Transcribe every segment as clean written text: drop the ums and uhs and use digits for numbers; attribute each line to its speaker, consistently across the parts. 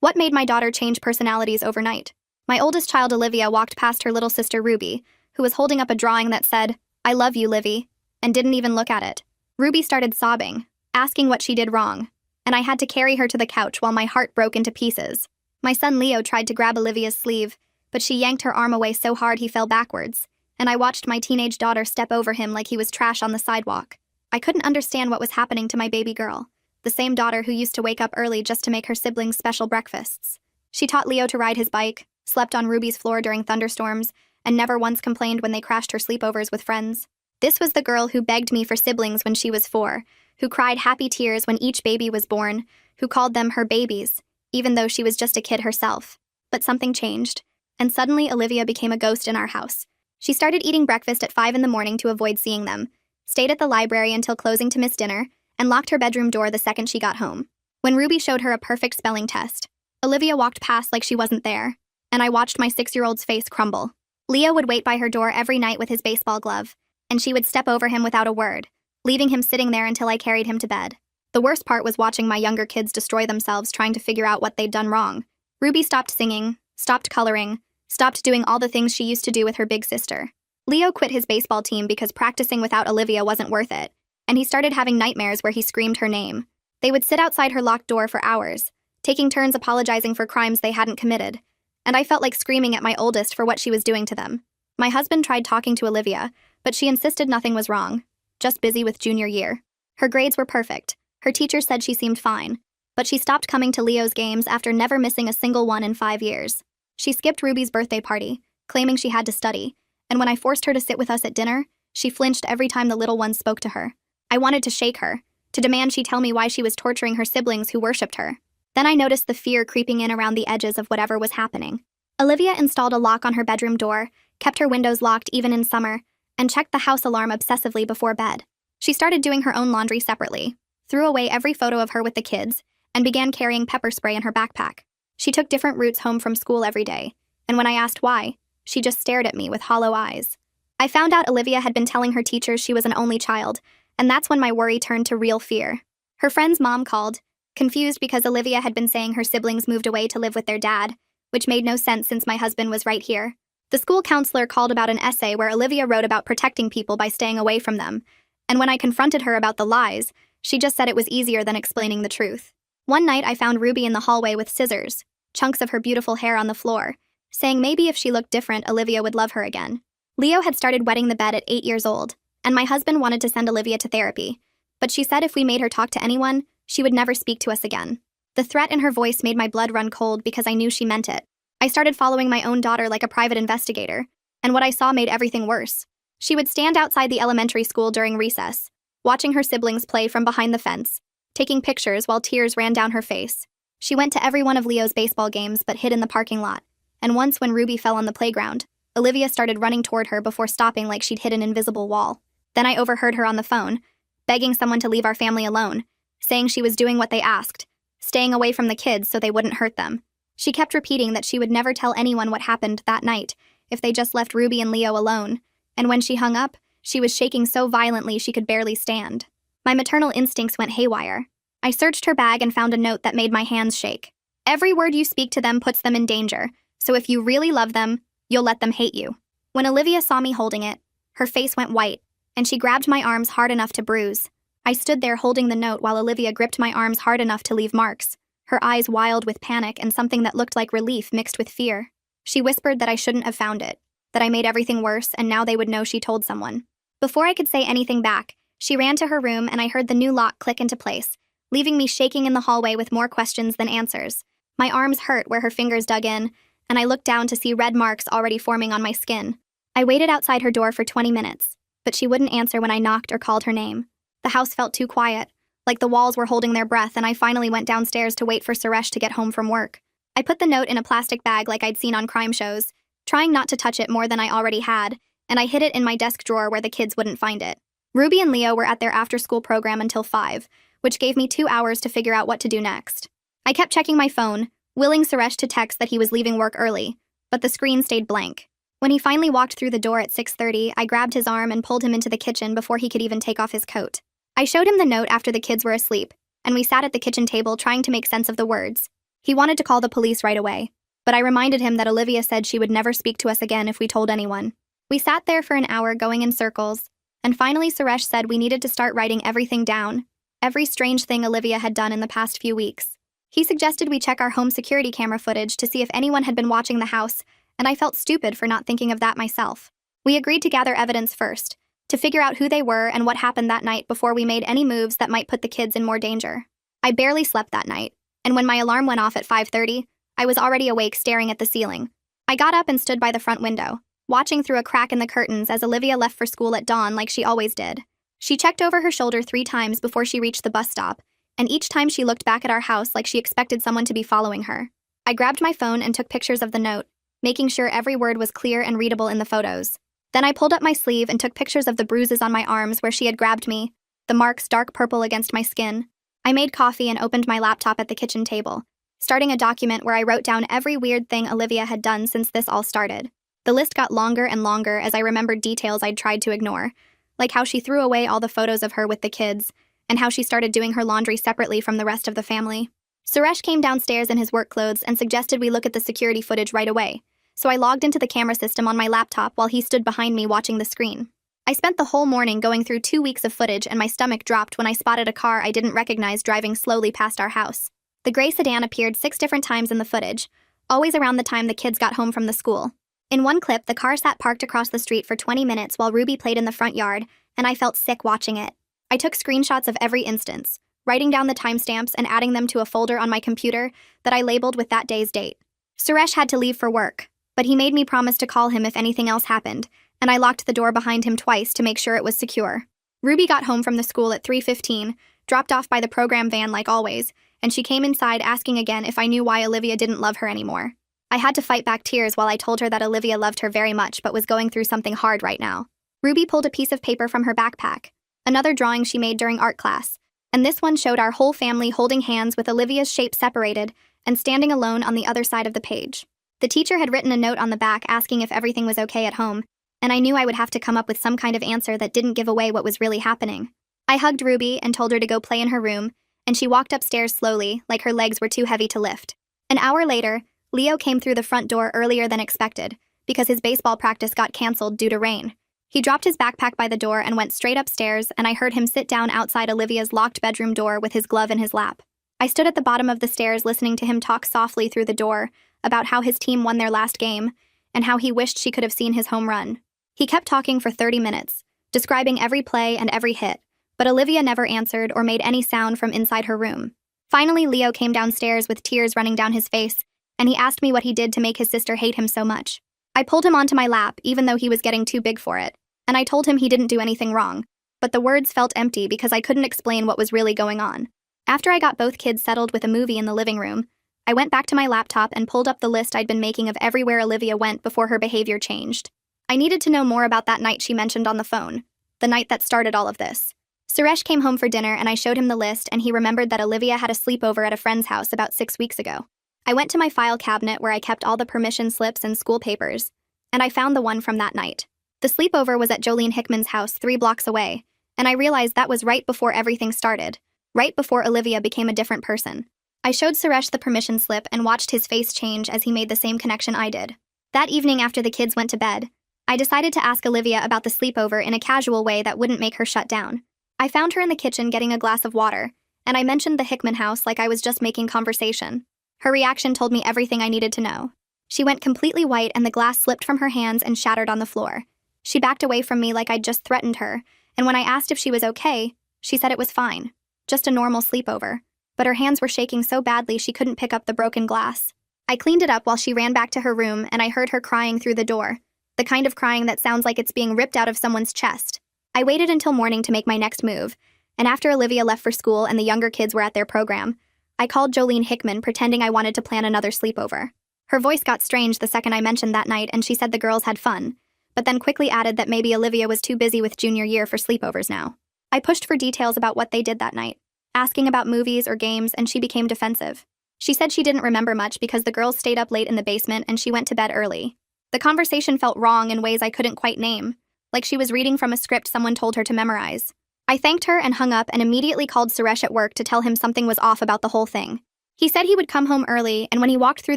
Speaker 1: What made my daughter change personalities overnight? My oldest child, Olivia, walked past her little sister, Ruby, who was holding up a drawing that said, "I love you, Livy," and didn't even look at it. Ruby started sobbing, asking what she did wrong, and I had to carry her to the couch while my heart broke into pieces. My son Leo tried to grab Olivia's sleeve, but she yanked her arm away so hard he fell backwards, and I watched my teenage daughter step over him like he was trash on the sidewalk. I couldn't understand what was happening to my baby girl, the same daughter who used to wake up early just to make her siblings special breakfasts. She taught Leo to ride his bike, slept on Ruby's floor during thunderstorms, and never once complained when they crashed her sleepovers with friends. This was the girl who begged me for siblings when she was 4, who cried happy tears when each baby was born, who called them her babies, even though she was just a kid herself. But something changed, and suddenly Olivia became a ghost in our house. She started eating breakfast at 5 in the morning to avoid seeing them, stayed at the library until closing to miss dinner, and locked her bedroom door the second she got home. When Ruby showed her a perfect spelling test, Olivia walked past like she wasn't there, and I watched my 6-year-old's face crumble. Leo would wait by her door every night with his baseball glove, and she would step over him without a word, leaving him sitting there until I carried him to bed. The worst part was watching my younger kids destroy themselves trying to figure out what they'd done wrong. Ruby stopped singing, stopped coloring, stopped doing all the things she used to do with her big sister. Leo quit his baseball team because practicing without Olivia wasn't worth it, and he started having nightmares where he screamed her name. They would sit outside her locked door for hours, taking turns apologizing for crimes they hadn't committed, and I felt like screaming at my oldest for what she was doing to them. My husband tried talking to Olivia, but she insisted nothing was wrong, just busy with junior year. Her grades were perfect. Her teacher said she seemed fine, but she stopped coming to Leo's games after never missing a single one in 5 years. She skipped Ruby's birthday party, claiming she had to study, and when I forced her to sit with us at dinner, she flinched every time the little one spoke to her. I wanted to shake her, to demand she tell me why she was torturing her siblings who worshipped her. Then I noticed the fear creeping in around the edges of whatever was happening. Olivia installed a lock on her bedroom door, kept her windows locked even in summer, and checked the house alarm obsessively before bed. She started doing her own laundry separately, threw away every photo of her with the kids, and began carrying pepper spray in her backpack. She took different routes home from school every day, and when I asked why, she just stared at me with hollow eyes. I found out Olivia had been telling her teachers she was an only child, and that's when my worry turned to real fear. Her friend's mom called, confused because Olivia had been saying her siblings moved away to live with their dad, which made no sense since my husband was right here. The school counselor called about an essay where Olivia wrote about protecting people by staying away from them, and when I confronted her about the lies, she just said it was easier than explaining the truth. One night I found Ruby in the hallway with scissors, chunks of her beautiful hair on the floor, saying maybe if she looked different, Olivia would love her again. Leo had started wetting the bed at 8 years old, and my husband wanted to send Olivia to therapy, but she said if we made her talk to anyone, she would never speak to us again. The threat in her voice made my blood run cold because I knew she meant it. I started following my own daughter like a private investigator, and what I saw made everything worse. She would stand outside the elementary school during recess, watching her siblings play from behind the fence, taking pictures while tears ran down her face. She went to every one of Leo's baseball games but hid in the parking lot, and once when Ruby fell on the playground, Olivia started running toward her before stopping like she'd hit an invisible wall. Then I overheard her on the phone, begging someone to leave our family alone, saying she was doing what they asked, staying away from the kids so they wouldn't hurt them. She kept repeating that she would never tell anyone what happened that night if they just left Ruby and Leo alone, and when she hung up, she was shaking so violently she could barely stand. My maternal instincts went haywire. I searched her bag and found a note that made my hands shake. Every word you speak to them puts them in danger, so if you really love them, you'll let them hate you. When Olivia saw me holding it, her face went white, and she grabbed my arms hard enough to bruise. I stood there holding the note while Olivia gripped my arms hard enough to leave marks, her eyes wild with panic and something that looked like relief mixed with fear. She whispered that I shouldn't have found it, that I made everything worse and now they would know she told someone. Before I could say anything back, she ran to her room and I heard the new lock click into place, leaving me shaking in the hallway with more questions than answers. My arms hurt where her fingers dug in, and I looked down to see red marks already forming on my skin. I waited outside her door for 20 minutes, but she wouldn't answer when I knocked or called her name. The house felt too quiet, like the walls were holding their breath, and I finally went downstairs to wait for Suresh to get home from work. I put the note in a plastic bag like I'd seen on crime shows, trying not to touch it more than I already had, and I hid it in my desk drawer where the kids wouldn't find it. Ruby and Leo were at their after-school program until 5, which gave me 2 hours to figure out what to do next. I kept checking my phone, willing Suresh to text that he was leaving work early, but the screen stayed blank. When he finally walked through the door at 6:30, I grabbed his arm and pulled him into the kitchen before he could even take off his coat. I showed him the note after the kids were asleep, and we sat at the kitchen table trying to make sense of the words. He wanted to call the police right away, but I reminded him that Olivia said she would never speak to us again if we told anyone. We sat there for an hour going in circles, and finally Suresh said we needed to start writing everything down, every strange thing Olivia had done in the past few weeks. He suggested we check our home security camera footage to see if anyone had been watching the house, and I felt stupid for not thinking of that myself. We agreed to gather evidence first, to figure out who they were and what happened that night before we made any moves that might put the kids in more danger. I barely slept that night, and when my alarm went off at 5:30, I was already awake staring at the ceiling. I got up and stood by the front window, watching through a crack in the curtains as Olivia left for school at dawn like she always did. She checked over her shoulder 3 times before she reached the bus stop, and each time she looked back at our house like she expected someone to be following her. I grabbed my phone and took pictures of the note, making sure every word was clear and readable in the photos. Then I pulled up my sleeve and took pictures of the bruises on my arms where she had grabbed me, the marks dark purple against my skin. I made coffee and opened my laptop at the kitchen table, starting a document where I wrote down every weird thing Olivia had done since this all started. The list got longer and longer as I remembered details I'd tried to ignore, like how she threw away all the photos of her with the kids, and how she started doing her laundry separately from the rest of the family. Suresh came downstairs in his work clothes and suggested we look at the security footage right away, so I logged into the camera system on my laptop while he stood behind me watching the screen. I spent the whole morning going through 2 weeks of footage, and my stomach dropped when I spotted a car I didn't recognize driving slowly past our house. The gray sedan appeared 6 different times in the footage, always around the time the kids got home from the school. In one clip, the car sat parked across the street for 20 minutes while Ruby played in the front yard, and I felt sick watching it. I took screenshots of every instance, writing down the timestamps and adding them to a folder on my computer that I labeled with that day's date. Suresh had to leave for work, but he made me promise to call him if anything else happened, and I locked the door behind him twice to make sure it was secure. Ruby got home from the school at 3:15, dropped off by the program van like always, and she came inside asking again if I knew why Olivia didn't love her anymore. I had to fight back tears while I told her that Olivia loved her very much but was going through something hard right now. Ruby pulled a piece of paper from her backpack, another drawing she made during art class, and this one showed our whole family holding hands with Olivia's shape separated and standing alone on the other side of the page. The teacher had written a note on the back asking if everything was okay at home, and I knew I would have to come up with some kind of answer that didn't give away what was really happening. I hugged Ruby and told her to go play in her room, and she walked upstairs slowly, like her legs were too heavy to lift. An hour later, Leo came through the front door earlier than expected, because his baseball practice got canceled due to rain. He dropped his backpack by the door and went straight upstairs, and I heard him sit down outside Olivia's locked bedroom door with his glove in his lap. I stood at the bottom of the stairs listening to him talk softly through the door about how his team won their last game, and how he wished she could have seen his home run. He kept talking for 30 minutes, describing every play and every hit, but Olivia never answered or made any sound from inside her room. Finally, Leo came downstairs with tears running down his face, and he asked me what he did to make his sister hate him so much. I pulled him onto my lap, even though he was getting too big for it, and I told him he didn't do anything wrong, but the words felt empty because I couldn't explain what was really going on. After I got both kids settled with a movie in the living room, I went back to my laptop and pulled up the list I'd been making of everywhere Olivia went before her behavior changed. I needed to know more about that night she mentioned on the phone, the night that started all of this. Suresh came home for dinner and I showed him the list, and he remembered that Olivia had a sleepover at a friend's house about 6 weeks ago. I went to my file cabinet where I kept all the permission slips and school papers, and I found the one from that night. The sleepover was at Jolene Hickman's house 3 blocks away, and I realized that was right before everything started, right before Olivia became a different person. I showed Suresh the permission slip and watched his face change as he made the same connection I did. That evening after the kids went to bed, I decided to ask Olivia about the sleepover in a casual way that wouldn't make her shut down. I found her in the kitchen getting a glass of water, and I mentioned the Hickman house like I was just making conversation. Her reaction told me everything I needed to know. She went completely white and the glass slipped from her hands and shattered on the floor. She backed away from me like I'd just threatened her, and when I asked if she was okay, she said it was fine. Just a normal sleepover. But her hands were shaking so badly she couldn't pick up the broken glass. I cleaned it up while she ran back to her room, and I heard her crying through the door. The kind of crying that sounds like it's being ripped out of someone's chest. I waited until morning to make my next move, and after Olivia left for school and the younger kids were at their program, I called Jolene Hickman pretending I wanted to plan another sleepover. Her voice got strange the second I mentioned that night, and she said the girls had fun, but then quickly added that maybe Olivia was too busy with junior year for sleepovers now. I pushed for details about what they did that night, asking about movies or games, and she became defensive. She said she didn't remember much because the girls stayed up late in the basement and she went to bed early. The conversation felt wrong in ways I couldn't quite name, like she was reading from a script someone told her to memorize. I thanked her and hung up and immediately called Suresh at work to tell him something was off about the whole thing. He said he would come home early, and when he walked through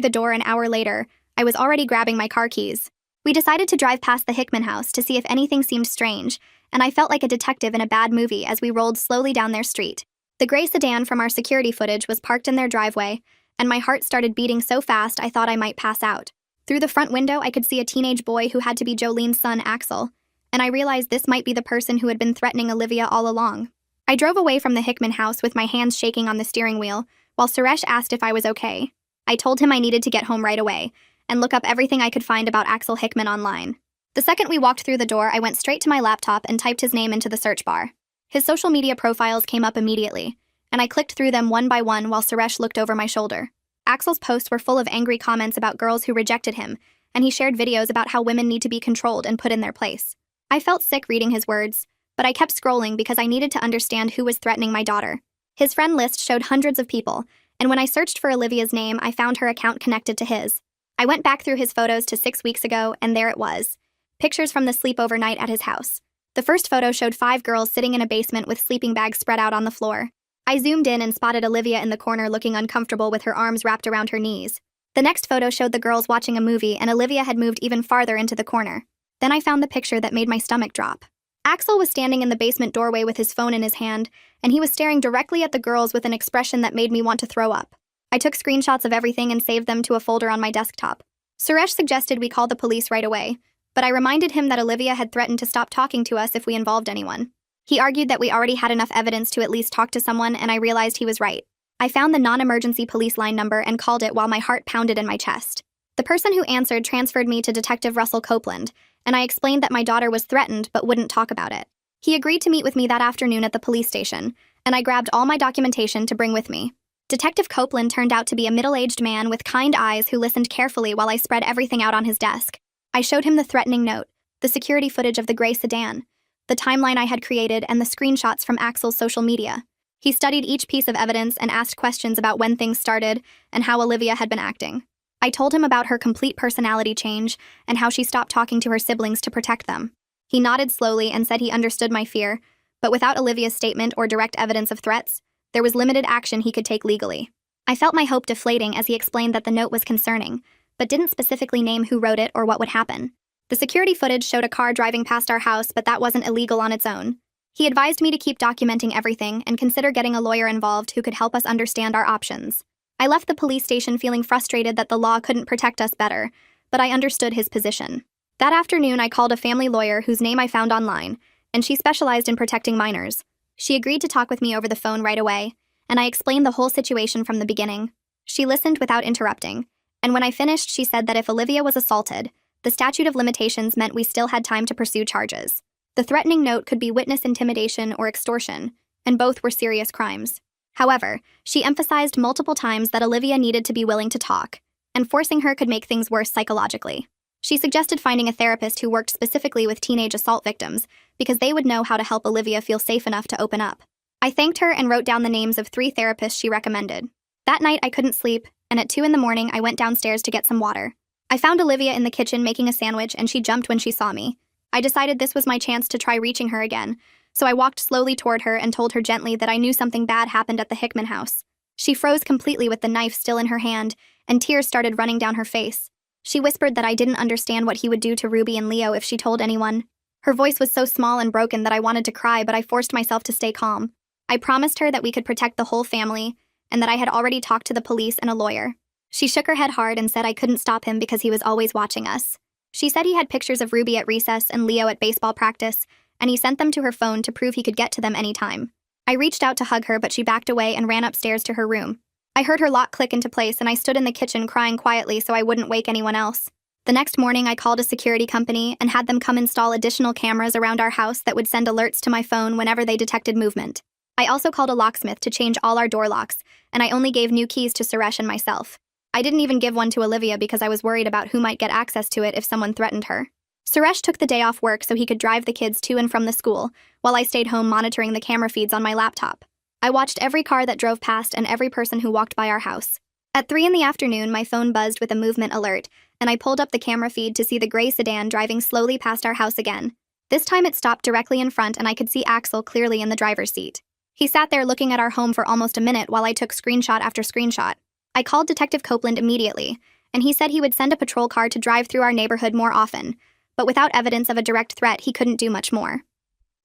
Speaker 1: the door an hour later, I was already grabbing my car keys. We decided to drive past the Hickman house to see if anything seemed strange, and I felt like a detective in a bad movie as we rolled slowly down their street. The gray sedan from our security footage was parked in their driveway, and my heart started beating so fast I thought I might pass out. Through the front window, I could see a teenage boy who had to be Jolene's son, Axel, and I realized this might be the person who had been threatening Olivia all along. I drove away from the Hickman house with my hands shaking on the steering wheel, while Suresh asked if I was okay. I told him I needed to get home right away and look up everything I could find about Axel Hickman online. The second we walked through the door, I went straight to my laptop and typed his name into the search bar. His social media profiles came up immediately, and I clicked through them one by one while Suresh looked over my shoulder. Axel's posts were full of angry comments about girls who rejected him, and he shared videos about how women need to be controlled and put in their place. I felt sick reading his words, but I kept scrolling because I needed to understand who was threatening my daughter. His friend list showed hundreds of people, and when I searched for Olivia's name, I found her account connected to his. I went back through his photos to 6 weeks ago, and there it was. Pictures from the sleepover night at his house. The first photo showed 5 girls sitting in a basement with sleeping bags spread out on the floor. I zoomed in and spotted Olivia in the corner looking uncomfortable with her arms wrapped around her knees. The next photo showed the girls watching a movie, and Olivia had moved even farther into the corner. Then I found the picture that made my stomach drop. Axel was standing in the basement doorway with his phone in his hand, and he was staring directly at the girls with an expression that made me want to throw up. I took screenshots of everything and saved them to a folder on my desktop. Suresh suggested we call the police right away, but I reminded him that Olivia had threatened to stop talking to us if we involved anyone. He argued that we already had enough evidence to at least talk to someone, and I realized he was right. I found the non-emergency police line number and called it while my heart pounded in my chest. The person who answered transferred me to Detective Russell Copeland, and I explained that my daughter was threatened but wouldn't talk about it. He agreed to meet with me that afternoon at the police station, and I grabbed all my documentation to bring with me. Detective Copeland turned out to be a middle-aged man with kind eyes who listened carefully while I spread everything out on his desk. I showed him the threatening note, the security footage of the gray sedan, the timeline I had created, and the screenshots from Axel's social media. He studied each piece of evidence and asked questions about when things started and how Olivia had been acting. I told him about her complete personality change and how she stopped talking to her siblings to protect them. He nodded slowly and said he understood my fear, but without Olivia's statement or direct evidence of threats, there was limited action he could take legally. I felt my hope deflating as he explained that the note was concerning, but didn't specifically name who wrote it or what would happen. The security footage showed a car driving past our house, but that wasn't illegal on its own. He advised me to keep documenting everything and consider getting a lawyer involved who could help us understand our options. I left the police station feeling frustrated that the law couldn't protect us better, but I understood his position. That afternoon, I called a family lawyer whose name I found online, and she specialized in protecting minors. She agreed to talk with me over the phone right away, and I explained the whole situation from the beginning. She listened without interrupting, and when I finished, she said that if Olivia was assaulted, the statute of limitations meant we still had time to pursue charges. The threatening note could be witness intimidation or extortion, and both were serious crimes. However, she emphasized multiple times that Olivia needed to be willing to talk, and forcing her could make things worse psychologically. She suggested finding a therapist who worked specifically with teenage assault victims, because they would know how to help Olivia feel safe enough to open up. I thanked her and wrote down the names of 3 therapists she recommended. That night, I couldn't sleep, and at 2 a.m, I went downstairs to get some water. I found Olivia in the kitchen making a sandwich, and she jumped when she saw me. I decided this was my chance to try reaching her again, so I walked slowly toward her and told her gently that I knew something bad happened at the Hickman house. She froze completely with the knife still in her hand, and tears started running down her face. She whispered that I didn't understand what he would do to Ruby and Leo if she told anyone. Her voice was so small and broken that I wanted to cry, but I forced myself to stay calm. I promised her that we could protect the whole family, and that I had already talked to the police and a lawyer. She shook her head hard and said I couldn't stop him because he was always watching us. She said he had pictures of Ruby at recess and Leo at baseball practice, and he sent them to her phone to prove he could get to them anytime. I reached out to hug her, but she backed away and ran upstairs to her room. I heard her lock click into place, and I stood in the kitchen crying quietly so I wouldn't wake anyone else. The next morning, I called a security company and had them come install additional cameras around our house that would send alerts to my phone whenever they detected movement. I also called a locksmith to change all our door locks, and I only gave new keys to Suresh and myself. I didn't even give one to Olivia because I was worried about who might get access to it if someone threatened her. Suresh took the day off work so he could drive the kids to and from the school, while I stayed home monitoring the camera feeds on my laptop. I watched every car that drove past and every person who walked by our house. At 3 p.m, my phone buzzed with a movement alert, and I pulled up the camera feed to see the gray sedan driving slowly past our house again. This time it stopped directly in front, and I could see Axel clearly in the driver's seat. He sat there looking at our home for almost a minute while I took screenshot after screenshot. I called Detective Copeland immediately, and he said he would send a patrol car to drive through our neighborhood more often, but without evidence of a direct threat, he couldn't do much more.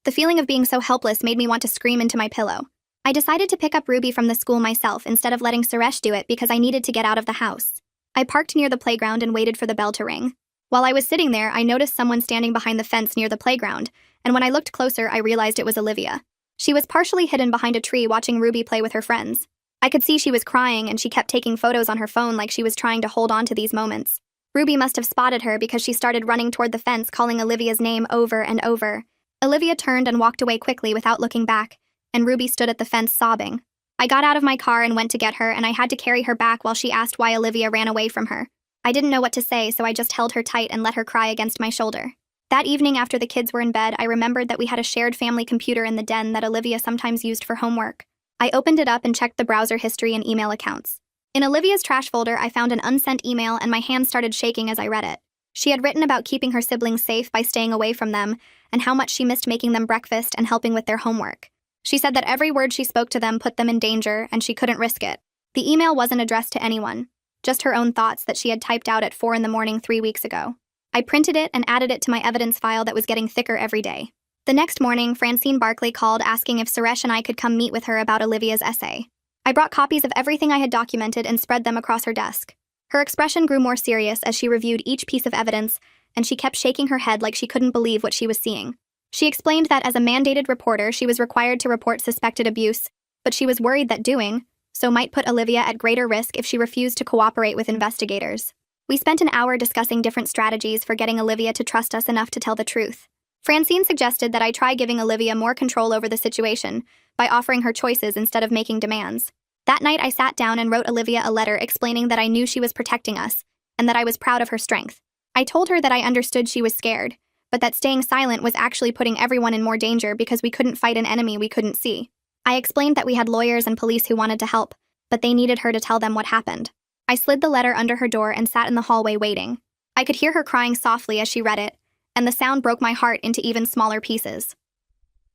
Speaker 1: The feeling of being so helpless made me want to scream into my pillow. I decided to pick up Ruby from the school myself instead of letting Suresh do it because I needed to get out of the house. I parked near the playground and waited for the bell to ring. While I was sitting there, I noticed someone standing behind the fence near the playground, and when I looked closer, I realized it was Olivia. She was partially hidden behind a tree watching Ruby play with her friends. I could see she was crying, and she kept taking photos on her phone like she was trying to hold on to these moments. Ruby must have spotted her because she started running toward the fence, calling Olivia's name over and over. Olivia turned and walked away quickly without looking back, and Ruby stood at the fence sobbing. I got out of my car and went to get her, and I had to carry her back while she asked why Olivia ran away from her. I didn't know what to say, so I just held her tight and let her cry against my shoulder. That evening, after the kids were in bed, I remembered that we had a shared family computer in the den that Olivia sometimes used for homework. I opened it up and checked the browser history and email accounts. In Olivia's trash folder, I found an unsent email, and my hands started shaking as I read it. She had written about keeping her siblings safe by staying away from them, and how much she missed making them breakfast and helping with their homework. She said that every word she spoke to them put them in danger, and she couldn't risk it. The email wasn't addressed to anyone, just her own thoughts that she had typed out at 4 a.m. 3 weeks ago. I printed it and added it to my evidence file that was getting thicker every day. The next morning, Francine Barkley called asking if Suresh and I could come meet with her about Olivia's essay. I brought copies of everything I had documented and spread them across her desk. Her expression grew more serious as she reviewed each piece of evidence, and she kept shaking her head like she couldn't believe what she was seeing. She explained that as a mandated reporter, she was required to report suspected abuse, but she was worried that doing so might put Olivia at greater risk if she refused to cooperate with investigators. We spent an hour discussing different strategies for getting Olivia to trust us enough to tell the truth. Francine suggested that I try giving Olivia more control over the situation by offering her choices instead of making demands. That night, I sat down and wrote Olivia a letter explaining that I knew she was protecting us and that I was proud of her strength. I told her that I understood she was scared, but that staying silent was actually putting everyone in more danger because we couldn't fight an enemy we couldn't see. I explained that we had lawyers and police who wanted to help, but they needed her to tell them what happened. I slid the letter under her door and sat in the hallway waiting. I could hear her crying softly as she read it, and the sound broke my heart into even smaller pieces.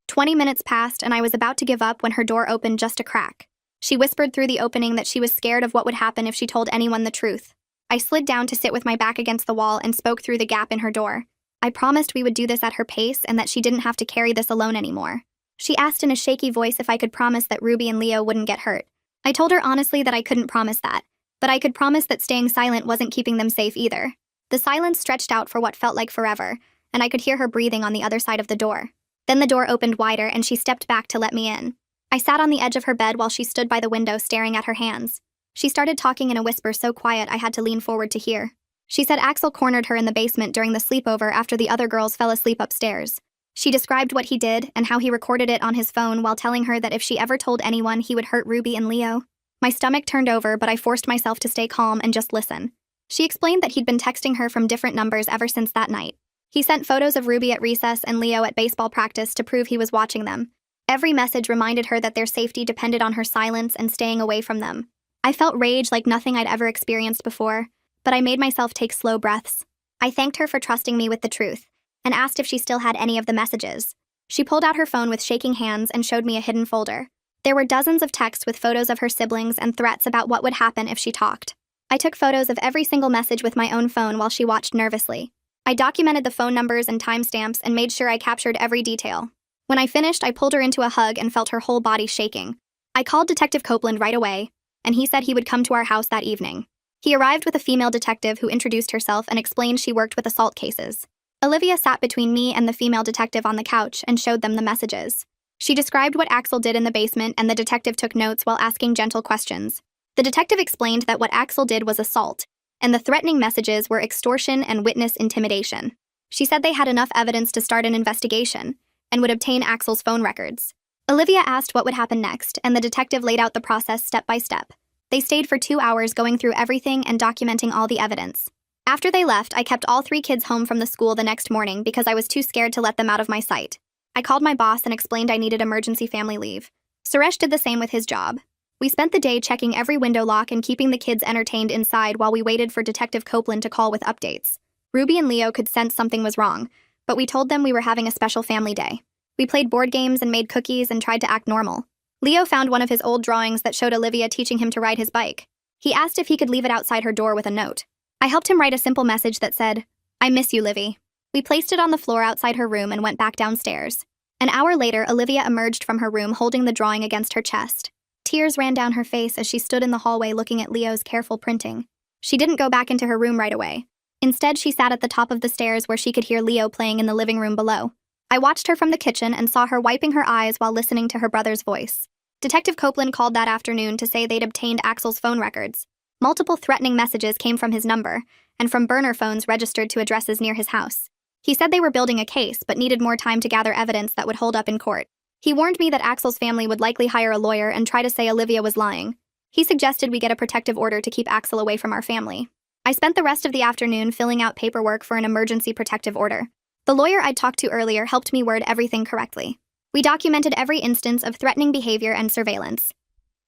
Speaker 1: 20 minutes passed, and I was about to give up when her door opened just a crack. She whispered through the opening that she was scared of what would happen if she told anyone the truth. I slid down to sit with my back against the wall and spoke through the gap in her door. I promised we would do this at her pace and that she didn't have to carry this alone anymore. She asked in a shaky voice if I could promise that Ruby and Leo wouldn't get hurt. I told her honestly that I couldn't promise that, but I could promise that staying silent wasn't keeping them safe either. The silence stretched out for what felt like forever, and I could hear her breathing on the other side of the door. Then the door opened wider and she stepped back to let me in. I sat on the edge of her bed while she stood by the window staring at her hands. She started talking in a whisper so quiet I had to lean forward to hear. She said Axel cornered her in the basement during the sleepover after the other girls fell asleep upstairs. She described what he did and how he recorded it on his phone while telling her that if she ever told anyone, he would hurt Ruby and Leo. My stomach turned over, but I forced myself to stay calm and just listen. She explained that he'd been texting her from different numbers ever since that night. He sent photos of Ruby at recess and Leo at baseball practice to prove he was watching them. Every message reminded her that their safety depended on her silence and staying away from them. I felt rage like nothing I'd ever experienced before, but I made myself take slow breaths. I thanked her for trusting me with the truth, and asked if she still had any of the messages. She pulled out her phone with shaking hands and showed me a hidden folder. There were dozens of texts with photos of her siblings and threats about what would happen if she talked. I took photos of every single message with my own phone while she watched nervously. I documented the phone numbers and timestamps and made sure I captured every detail. When I finished, I pulled her into a hug and felt her whole body shaking. I called Detective Copeland right away, and he said he would come to our house that evening. He arrived with a female detective who introduced herself and explained she worked with assault cases. Olivia sat between me and the female detective on the couch and showed them the messages. She described what Axel did in the basement, and the detective took notes while asking gentle questions. The detective explained that what Axel did was assault, and the threatening messages were extortion and witness intimidation. She said they had enough evidence to start an investigation and would obtain Axel's phone records. Olivia asked what would happen next, and the detective laid out the process step by step. They stayed for 2 hours going through everything and documenting all the evidence. After they left, I kept all 3 kids home from the school the next morning because I was too scared to let them out of my sight. I called my boss and explained I needed emergency family leave. Suresh did the same with his job. We spent the day checking every window lock and keeping the kids entertained inside while we waited for Detective Copeland to call with updates. Ruby and Leo could sense something was wrong, but we told them we were having a special family day. We played board games and made cookies and tried to act normal. Leo found one of his old drawings that showed Olivia teaching him to ride his bike. He asked if he could leave it outside her door with a note. I helped him write a simple message that said, "I miss you, Livy." We placed it on the floor outside her room and went back downstairs. An hour later, Olivia emerged from her room holding the drawing against her chest. Tears ran down her face as she stood in the hallway looking at Leo's careful printing. She didn't go back into her room right away. Instead, she sat at the top of the stairs where she could hear Leo playing in the living room below. I watched her from the kitchen and saw her wiping her eyes while listening to her brother's voice. Detective Copeland called that afternoon to say they'd obtained Axel's phone records. Multiple threatening messages came from his number, and from burner phones registered to addresses near his house. He said they were building a case, but needed more time to gather evidence that would hold up in court. He warned me that Axel's family would likely hire a lawyer and try to say Olivia was lying. He suggested we get a protective order to keep Axel away from our family. I spent the rest of the afternoon filling out paperwork for an emergency protective order. The lawyer I'd talked to earlier helped me word everything correctly. We documented every instance of threatening behavior and surveillance.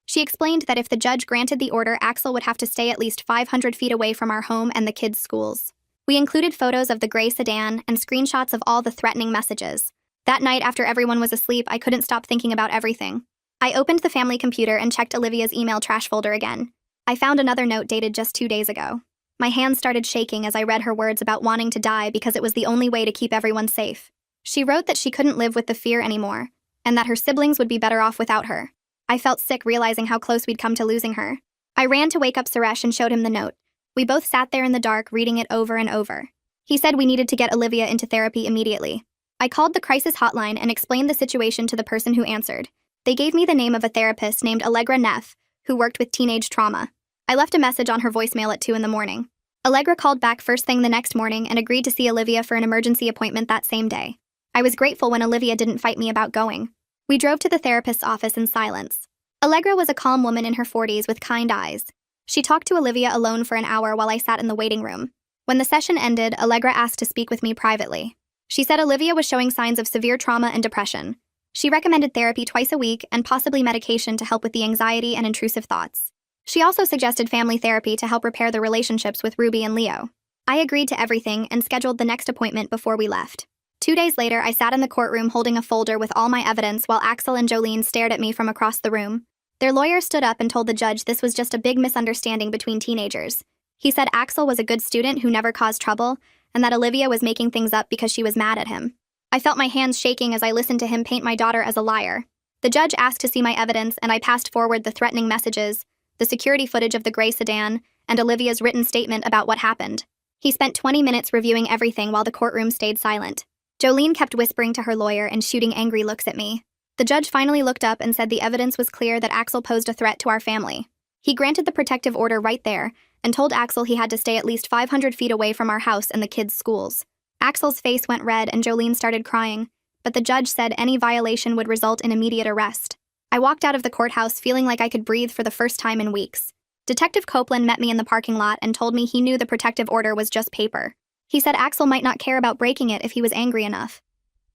Speaker 1: She explained that if the judge granted the order, Axel would have to stay at least 500 feet away from our home and the kids' schools. We included photos of the gray sedan and screenshots of all the threatening messages. That night, after everyone was asleep, I couldn't stop thinking about everything. I opened the family computer and checked Olivia's email trash folder again. I found another note dated just 2 days ago. My hands started shaking as I read her words about wanting to die because it was the only way to keep everyone safe. She wrote that she couldn't live with the fear anymore, and that her siblings would be better off without her. I felt sick realizing how close we'd come to losing her. I ran to wake up Suresh and showed him the note. We both sat there in the dark reading it over and over. He said we needed to get Olivia into therapy immediately. I called the crisis hotline and explained the situation to the person who answered. They gave me the name of a therapist named Allegra Neff, who worked with teenage trauma. I left a message on her voicemail at 2 a.m. Allegra called back first thing the next morning and agreed to see Olivia for an emergency appointment that same day. I was grateful when Olivia didn't fight me about going. We drove to the therapist's office in silence. Allegra was a calm woman in her 40s with kind eyes. She talked to Olivia alone for an hour while I sat in the waiting room. When the session ended, Allegra asked to speak with me privately. She said Olivia was showing signs of severe trauma and depression. She recommended therapy twice a week and possibly medication to help with the anxiety and intrusive thoughts. She also suggested family therapy to help repair the relationships with Ruby and Leo. I agreed to everything and scheduled the next appointment before we left. 2 days later, I sat in the courtroom holding a folder with all my evidence while Axel and Jolene stared at me from across the room. Their lawyer stood up and told the judge this was just a big misunderstanding between teenagers. He said Axel was a good student who never caused trouble, and that Olivia was making things up because she was mad at him. I felt my hands shaking as I listened to him paint my daughter as a liar. The judge asked to see my evidence, and I passed forward the threatening messages, the security footage of the gray sedan, and Olivia's written statement about what happened. He spent 20 minutes reviewing everything while the courtroom stayed silent. Jolene kept whispering to her lawyer and shooting angry looks at me. The judge finally looked up and said the evidence was clear that Axel posed a threat to our family. He granted the protective order right there and told Axel he had to stay at least 500 feet away from our house and the kids' schools. Axel's face went red and Jolene started crying, but the judge said any violation would result in immediate arrest. I walked out of the courthouse feeling like I could breathe for the first time in weeks. Detective Copeland met me in the parking lot and told me he knew the protective order was just paper. He said Axel might not care about breaking it if he was angry enough.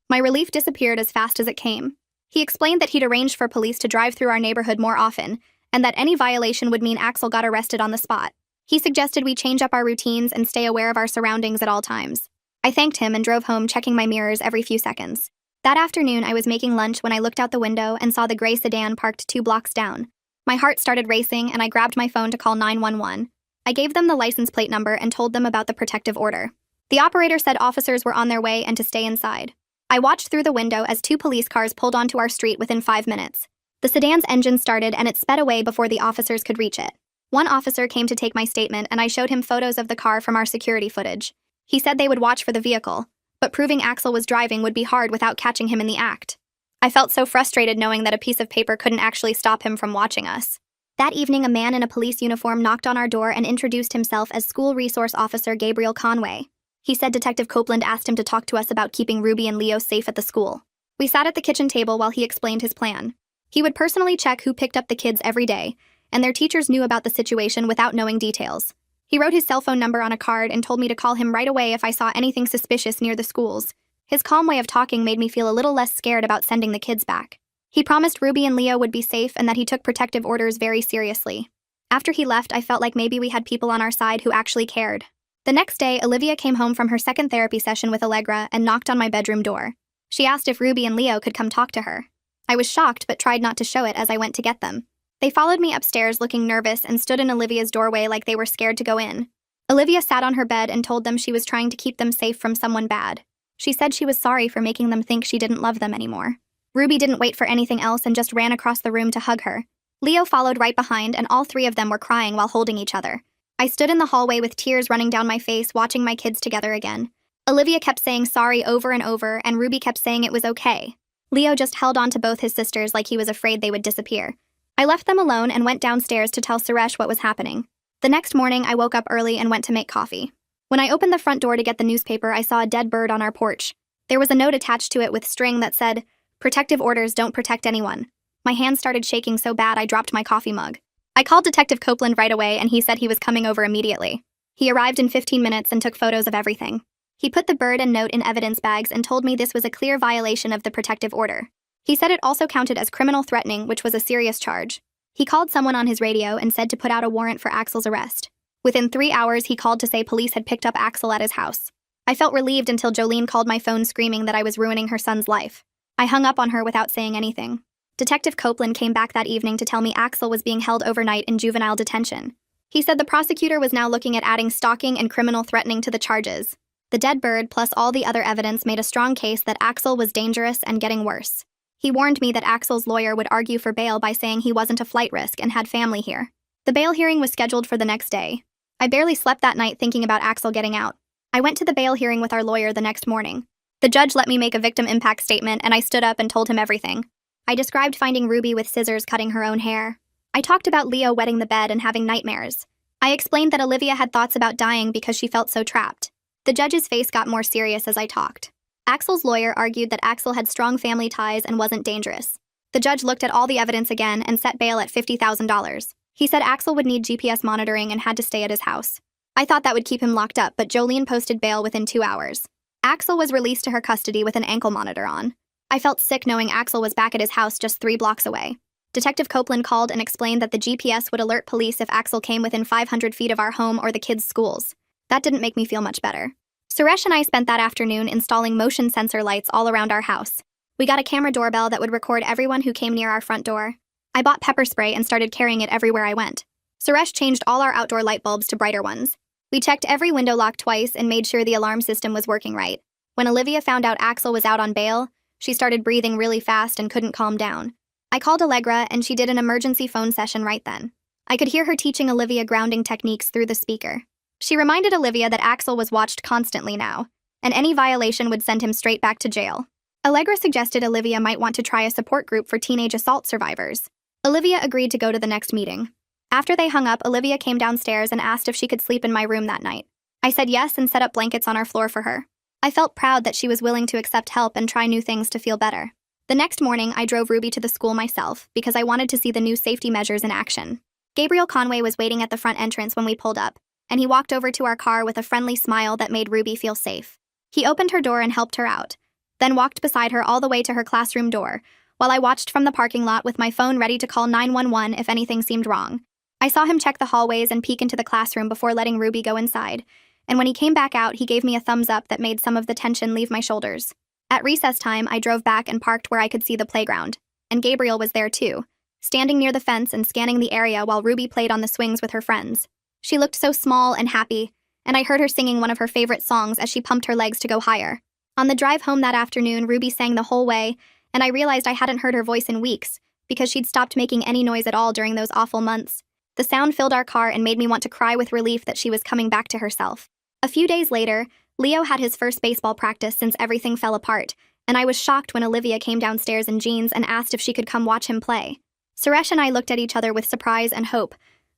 Speaker 1: My relief disappeared as fast as it came. He explained that he'd arranged for police to drive through our neighborhood more often, and that any violation would mean Axel got arrested on the spot. He suggested we change up our routines and stay aware of our surroundings at all times. I thanked him and drove home checking my mirrors every few seconds. That afternoon, I was making lunch when I looked out the window and saw the gray sedan parked 2 blocks down. My heart started racing and I grabbed my phone to call 911. I gave them the license plate number and told them about the protective order. The operator said officers were on their way and to stay inside. I watched through the window as 2 police cars pulled onto our street within 5 minutes. The sedan's engine started and it sped away before the officers could reach it. One officer came to take my statement and I showed him photos of the car from our security footage. He said they would watch for the vehicle, but proving Axel was driving would be hard without catching him in the act. I felt so frustrated knowing that a piece of paper couldn't actually stop him from watching us. That evening, a man in a police uniform knocked on our door and introduced himself as School Resource Officer Gabriel Conway. He said Detective Copeland asked him to talk to us about keeping Ruby and Leo safe at the school. We sat at the kitchen table while he explained his plan. He would personally check who picked up the kids every day, and their teachers knew about the situation without knowing details. He wrote his cell phone number on a card and told me to call him right away if I saw anything suspicious near the schools. His calm way of talking made me feel a little less scared about sending the kids back. He promised Ruby and Leo would be safe and that he took protective orders very seriously. After he left, I felt like maybe we had people on our side who actually cared. The next day, Olivia came home from her second therapy session with Allegra and knocked on my bedroom door. She asked if Ruby and Leo could come talk to her. I was shocked but tried not to show it as I went to get them. They followed me upstairs looking nervous and stood in Olivia's doorway like they were scared to go in. Olivia sat on her bed and told them she was trying to keep them safe from someone bad. She said she was sorry for making them think she didn't love them anymore. Ruby didn't wait for anything else and just ran across the room to hug her. Leo followed right behind, and all three of them were crying while holding each other. I stood in the hallway with tears running down my face, watching my kids together again. Olivia kept saying sorry over and over, and Ruby kept saying it was okay. Leo just held on to both his sisters like he was afraid they would disappear. I left them alone and went downstairs to tell Suresh what was happening. The next morning, I woke up early and went to make coffee. When I opened the front door to get the newspaper, I saw a dead bird on our porch. There was a note attached to it with string that said, "Protective orders don't protect anyone." My hands started shaking so bad I dropped my coffee mug. I called Detective Copeland right away, and he said he was coming over immediately. He arrived in 15 minutes and took photos of everything. He put the bird and note in evidence bags and told me this was a clear violation of the protective order. He said it also counted as criminal threatening, which was a serious charge. He called someone on his radio and said to put out a warrant for Axel's arrest. Within 3 hours, he called to say police had picked up Axel at his house. I felt relieved until Jolene called my phone screaming that I was ruining her son's life. I hung up on her without saying anything. Detective Copeland came back that evening to tell me Axel was being held overnight in juvenile detention. He said the prosecutor was now looking at adding stalking and criminal threatening to the charges. The dead bird plus all the other evidence made a strong case that Axel was dangerous and getting worse. He warned me that Axel's lawyer would argue for bail by saying he wasn't a flight risk and had family here. The bail hearing was scheduled for the next day. I barely slept that night thinking about Axel getting out. I went to the bail hearing with our lawyer the next morning. The judge let me make a victim impact statement, and I stood up and told him everything. I described finding Ruby with scissors cutting her own hair. I talked about Leo wetting the bed and having nightmares. I explained that Olivia had thoughts about dying because she felt so trapped. The judge's face got more serious as I talked. Axel's lawyer argued that Axel had strong family ties and wasn't dangerous. The judge looked at all the evidence again and set bail at $50,000. He said Axel would need GPS monitoring and had to stay at his house. I thought that would keep him locked up, but Jolene posted bail within 2 hours. Axel was released to her custody with an ankle monitor on. I felt sick knowing Axel was back at his house just 3 blocks away. Detective Copeland called and explained that the GPS would alert police if Axel came within 500 feet of our home or the kids' schools. That didn't make me feel much better. Suresh and I spent that afternoon installing motion sensor lights all around our house. We got a camera doorbell that would record everyone who came near our front door. I bought pepper spray and started carrying it everywhere I went. Suresh changed all our outdoor light bulbs to brighter ones. We checked every window lock twice and made sure the alarm system was working right. When Olivia found out Axel was out on bail, she started breathing really fast and couldn't calm down. I called Allegra, and she did an emergency phone session right then. I could hear her teaching Olivia grounding techniques through the speaker. She reminded Olivia that Axel was watched constantly now, and any violation would send him straight back to jail. Allegra suggested Olivia might want to try a support group for teenage assault survivors. Olivia agreed to go to the next meeting. After they hung up, Olivia came downstairs and asked if she could sleep in my room that night. I said yes and set up blankets on our floor for her. I felt proud that she was willing to accept help and try new things to feel better. The next morning, I drove Ruby to the school myself because I wanted to see the new safety measures in action. Gabriel Conway was waiting at the front entrance when we pulled up, and he walked over to our car with a friendly smile that made Ruby feel safe. He opened her door and helped her out, then walked beside her all the way to her classroom door, while I watched from the parking lot with my phone ready to call 911 if anything seemed wrong. I saw him check the hallways and peek into the classroom before letting Ruby go inside, and when he came back out, he gave me a thumbs up that made some of the tension leave my shoulders. At recess time, I drove back and parked where I could see the playground, and Gabriel was there too, standing near the fence and scanning the area while Ruby played on the swings with her friends. She looked so small and happy, and I heard her singing one of her favorite songs as she pumped her legs to go higher. On the drive home that afternoon, Ruby sang the whole way, and I realized I hadn't heard her voice in weeks because she'd stopped making any noise at all during those awful months. The sound filled our car and made me want to cry with relief that she was coming back to herself. A few days later, Leo had his first baseball practice since everything fell apart, and I was shocked when Olivia came downstairs in jeans and asked if she could come watch him play. Suresh and I looked at each other with surprise and hope.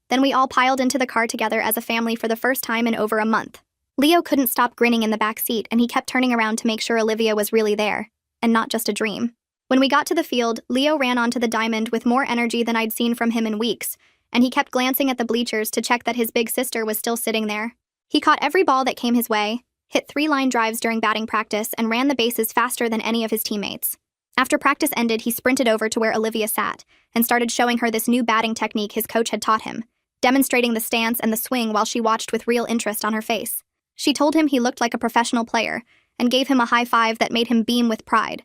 Speaker 1: Then we all piled into the car together as a family for the first time in over a month. Leo couldn't stop grinning in the back seat, and he kept turning around to make sure Olivia was really there, and not just a dream. When we got to the field, Leo ran onto the diamond with more energy than I'd seen from him in weeks, and he kept glancing at the bleachers to check that his big sister was still sitting there. He caught every ball that came his way, hit 3 line drives during batting practice, and ran the bases faster than any of his teammates. After practice ended, he sprinted over to where Olivia sat and started showing her this new batting technique his coach had taught him, demonstrating the stance and the swing while she watched with real interest on her face. She told him he looked like a professional player and gave him a high five that made him beam with pride.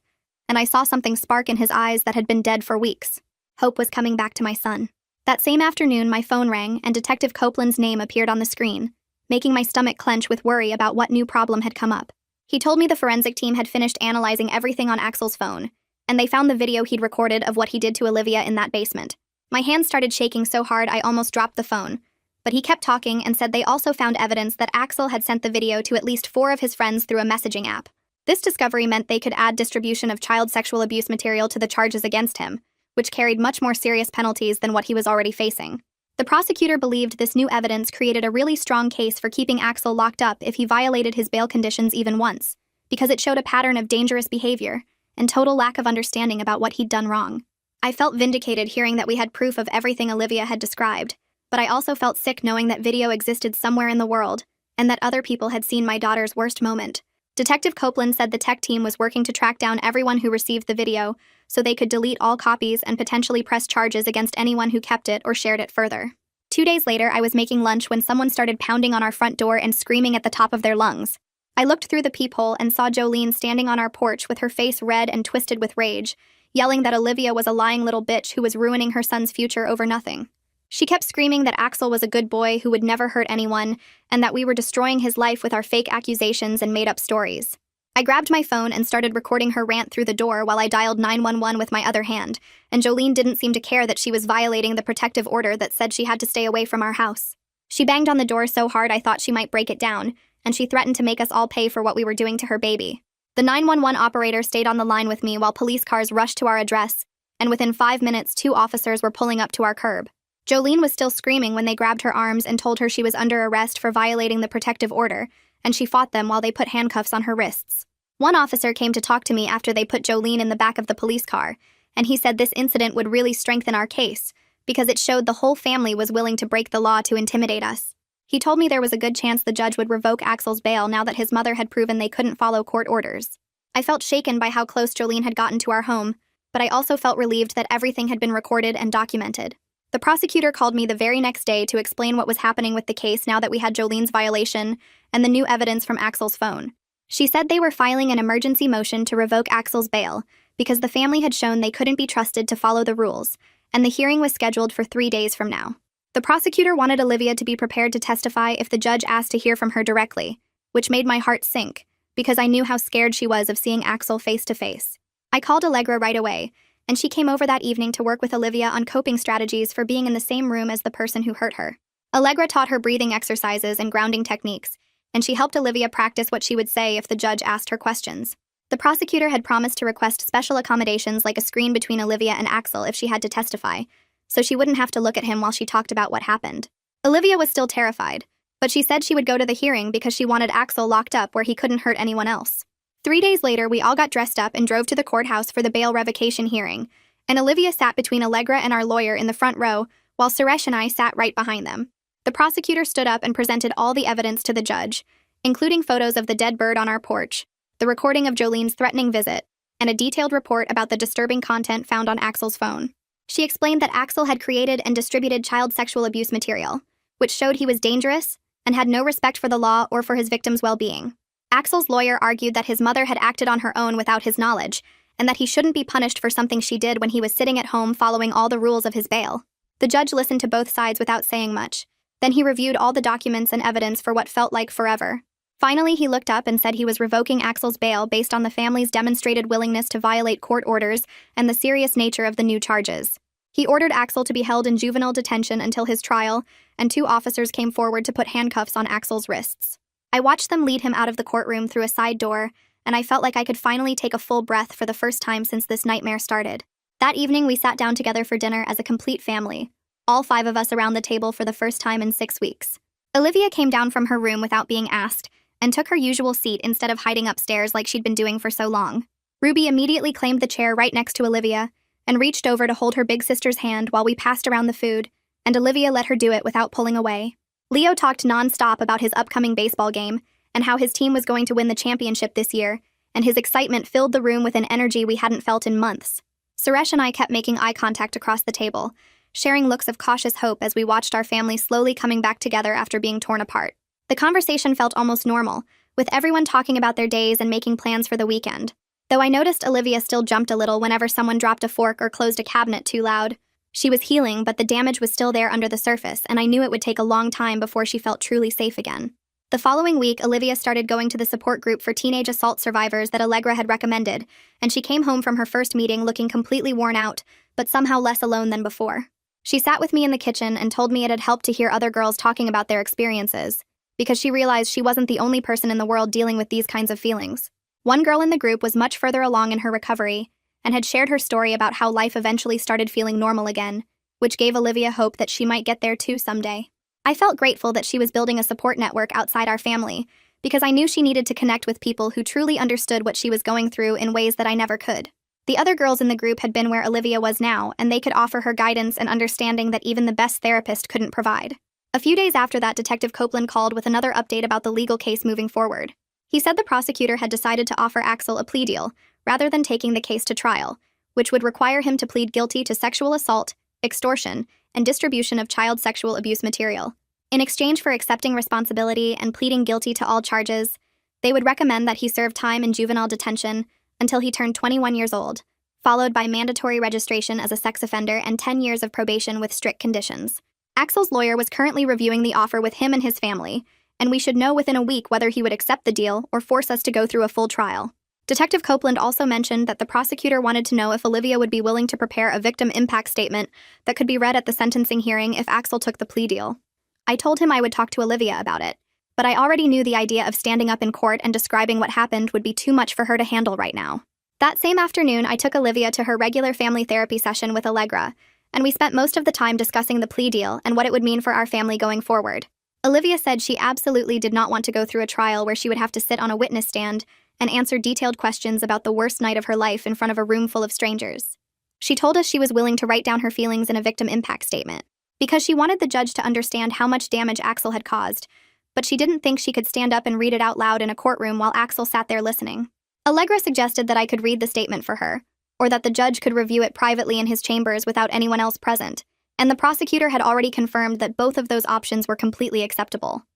Speaker 1: And I saw something spark in his eyes that had been dead for weeks. Hope was coming back to my son. That same afternoon, my phone rang and Detective Copeland's name appeared on the screen, making my stomach clench with worry about what new problem had come up. He told me the forensic team had finished analyzing everything on Axel's phone, and they found the video he'd recorded of what he did to Olivia in that basement. My hands started shaking so hard I almost dropped the phone, but he kept talking and said they also found evidence that Axel had sent the video to at least 4 of his friends through a messaging app. This discovery meant they could add distribution of child sexual abuse material to the charges against him, which carried much more serious penalties than what he was already facing. The prosecutor believed this new evidence created a really strong case for keeping Axel locked up if he violated his bail conditions even once, because it showed a pattern of dangerous behavior and total lack of understanding about what he'd done wrong. I felt vindicated hearing that we had proof of everything Olivia had described, but I also felt sick knowing that video existed somewhere in the world and that other people had seen my daughter's worst moment. Detective Copeland said the tech team was working to track down everyone who received the video so they could delete all copies and potentially press charges against anyone who kept it or shared it further. 2 days later, I was making lunch when someone started pounding on our front door and screaming at the top of their lungs. I looked through the peephole and saw Jolene standing on our porch with her face red and twisted with rage, yelling that Olivia was a lying little bitch who was ruining her son's future over nothing. She kept screaming that Axel was a good boy who would never hurt anyone, and that we were destroying his life with our fake accusations and made-up stories. I grabbed my phone and started recording her rant through the door while I dialed 911 with my other hand, and Jolene didn't seem to care that she was violating the protective order that said she had to stay away from our house. She banged on the door so hard I thought she might break it down, and she threatened to make us all pay for what we were doing to her baby. The 911 operator stayed on the line with me while police cars rushed to our address, and within 5 minutes, 2 officers were pulling up to our curb. Jolene was still screaming when they grabbed her arms and told her she was under arrest for violating the protective order, and she fought them while they put handcuffs on her wrists. One officer came to talk to me after they put Jolene in the back of the police car, and he said this incident would really strengthen our case, because it showed the whole family was willing to break the law to intimidate us. He told me there was a good chance the judge would revoke Axel's bail now that his mother had proven they couldn't follow court orders. I felt shaken by how close Jolene had gotten to our home, but I also felt relieved that everything had been recorded and documented. The prosecutor called me the very next day to explain what was happening with the case now that we had Jolene's violation and the new evidence from Axel's phone. She said they were filing an emergency motion to revoke Axel's bail because the family had shown they couldn't be trusted to follow the rules, and the hearing was scheduled for 3 days from now. The prosecutor wanted Olivia to be prepared to testify if the judge asked to hear from her directly, which made my heart sink, because I knew how scared she was of seeing Axel face to face. I called Allegra right away, and she came over that evening to work with Olivia on coping strategies for being in the same room as the person who hurt her. Allegra taught her breathing exercises and grounding techniques, and she helped Olivia practice what she would say if the judge asked her questions. The prosecutor had promised to request special accommodations like a screen between Olivia and Axel if she had to testify, so she wouldn't have to look at him while she talked about what happened. Olivia was still terrified, but she said she would go to the hearing because she wanted Axel locked up where he couldn't hurt anyone else. 3 days later, we all got dressed up and drove to the courthouse for the bail revocation hearing, and Olivia sat between Allegra and our lawyer in the front row, while Suresh and I sat right behind them. The prosecutor stood up and presented all the evidence to the judge, including photos of the dead bird on our porch, the recording of Jolene's threatening visit, and a detailed report about the disturbing content found on Axel's phone. She explained that Axel had created and distributed child sexual abuse material, which showed he was dangerous and had no respect for the law or for his victims' well-being. Axel's lawyer argued that his mother had acted on her own without his knowledge, and that he shouldn't be punished for something she did when he was sitting at home following all the rules of his bail. The judge listened to both sides without saying much. Then he reviewed all the documents and evidence for what felt like forever. Finally, he looked up and said he was revoking Axel's bail based on the family's demonstrated willingness to violate court orders and the serious nature of the new charges. He ordered Axel to be held in juvenile detention until his trial, and 2 officers came forward to put handcuffs on Axel's wrists. I watched them lead him out of the courtroom through a side door, and I felt like I could finally take a full breath for the first time since this nightmare started. That evening, we sat down together for dinner as a complete family, all 5 of us around the table for the first time in 6 weeks. Olivia came down from her room without being asked, and took her usual seat instead of hiding upstairs like she'd been doing for so long. Ruby immediately claimed the chair right next to Olivia, and reached over to hold her big sister's hand while we passed around the food, and Olivia let her do it without pulling away. Leo talked non-stop about his upcoming baseball game, and how his team was going to win the championship this year, and his excitement filled the room with an energy we hadn't felt in months. Suresh and I kept making eye contact across the table, sharing looks of cautious hope as we watched our family slowly coming back together after being torn apart. The conversation felt almost normal, with everyone talking about their days and making plans for the weekend. Though I noticed Olivia still jumped a little whenever someone dropped a fork or closed a cabinet too loud. She was healing, but the damage was still there under the surface, and I knew it would take a long time before she felt truly safe again. The following week, Olivia started going to the support group for teenage assault survivors that Allegra had recommended, and she came home from her first meeting looking completely worn out, but somehow less alone than before. She sat with me in the kitchen and told me it had helped to hear other girls talking about their experiences, because she realized she wasn't the only person in the world dealing with these kinds of feelings. One girl in the group was much further along in her recovery and had shared her story about how life eventually started feeling normal again, which gave Olivia hope that she might get there too someday. I felt grateful that she was building a support network outside our family, because I knew she needed to connect with people who truly understood what she was going through in ways that I never could. The other girls in the group had been where Olivia was now, and they could offer her guidance and understanding that even the best therapist couldn't provide. A few days after that, Detective Copeland called with another update about the legal case moving forward. He said the prosecutor had decided to offer Axel a plea deal, rather than taking the case to trial, which would require him to plead guilty to sexual assault, extortion, and distribution of child sexual abuse material. In exchange for accepting responsibility and pleading guilty to all charges, they would recommend that he serve time in juvenile detention until he turned 21 years old, followed by mandatory registration as a sex offender and 10 years of probation with strict conditions. Axel's lawyer was currently reviewing the offer with him and his family, and we should know within a week whether he would accept the deal or force us to go through a full trial. Detective Copeland also mentioned that the prosecutor wanted to know if Olivia would be willing to prepare a victim impact statement that could be read at the sentencing hearing if Axel took the plea deal. I told him I would talk to Olivia about it, but I already knew the idea of standing up in court and describing what happened would be too much for her to handle right now. That same afternoon, I took Olivia to her regular family therapy session with Allegra, and we spent most of the time discussing the plea deal and what it would mean for our family going forward. Olivia said she absolutely did not want to go through a trial where she would have to sit on a witness stand and answer detailed questions about the worst night of her life in front of a room full of strangers. She told us she was willing to write down her feelings in a victim impact statement, because she wanted the judge to understand how much damage Axel had caused, but she didn't think she could stand up and read it out loud in a courtroom while Axel sat there listening. Allegra suggested that I could read the statement for her, or that the judge could review it privately in his chambers without anyone else present, and the prosecutor had already confirmed that both of those options were completely acceptable.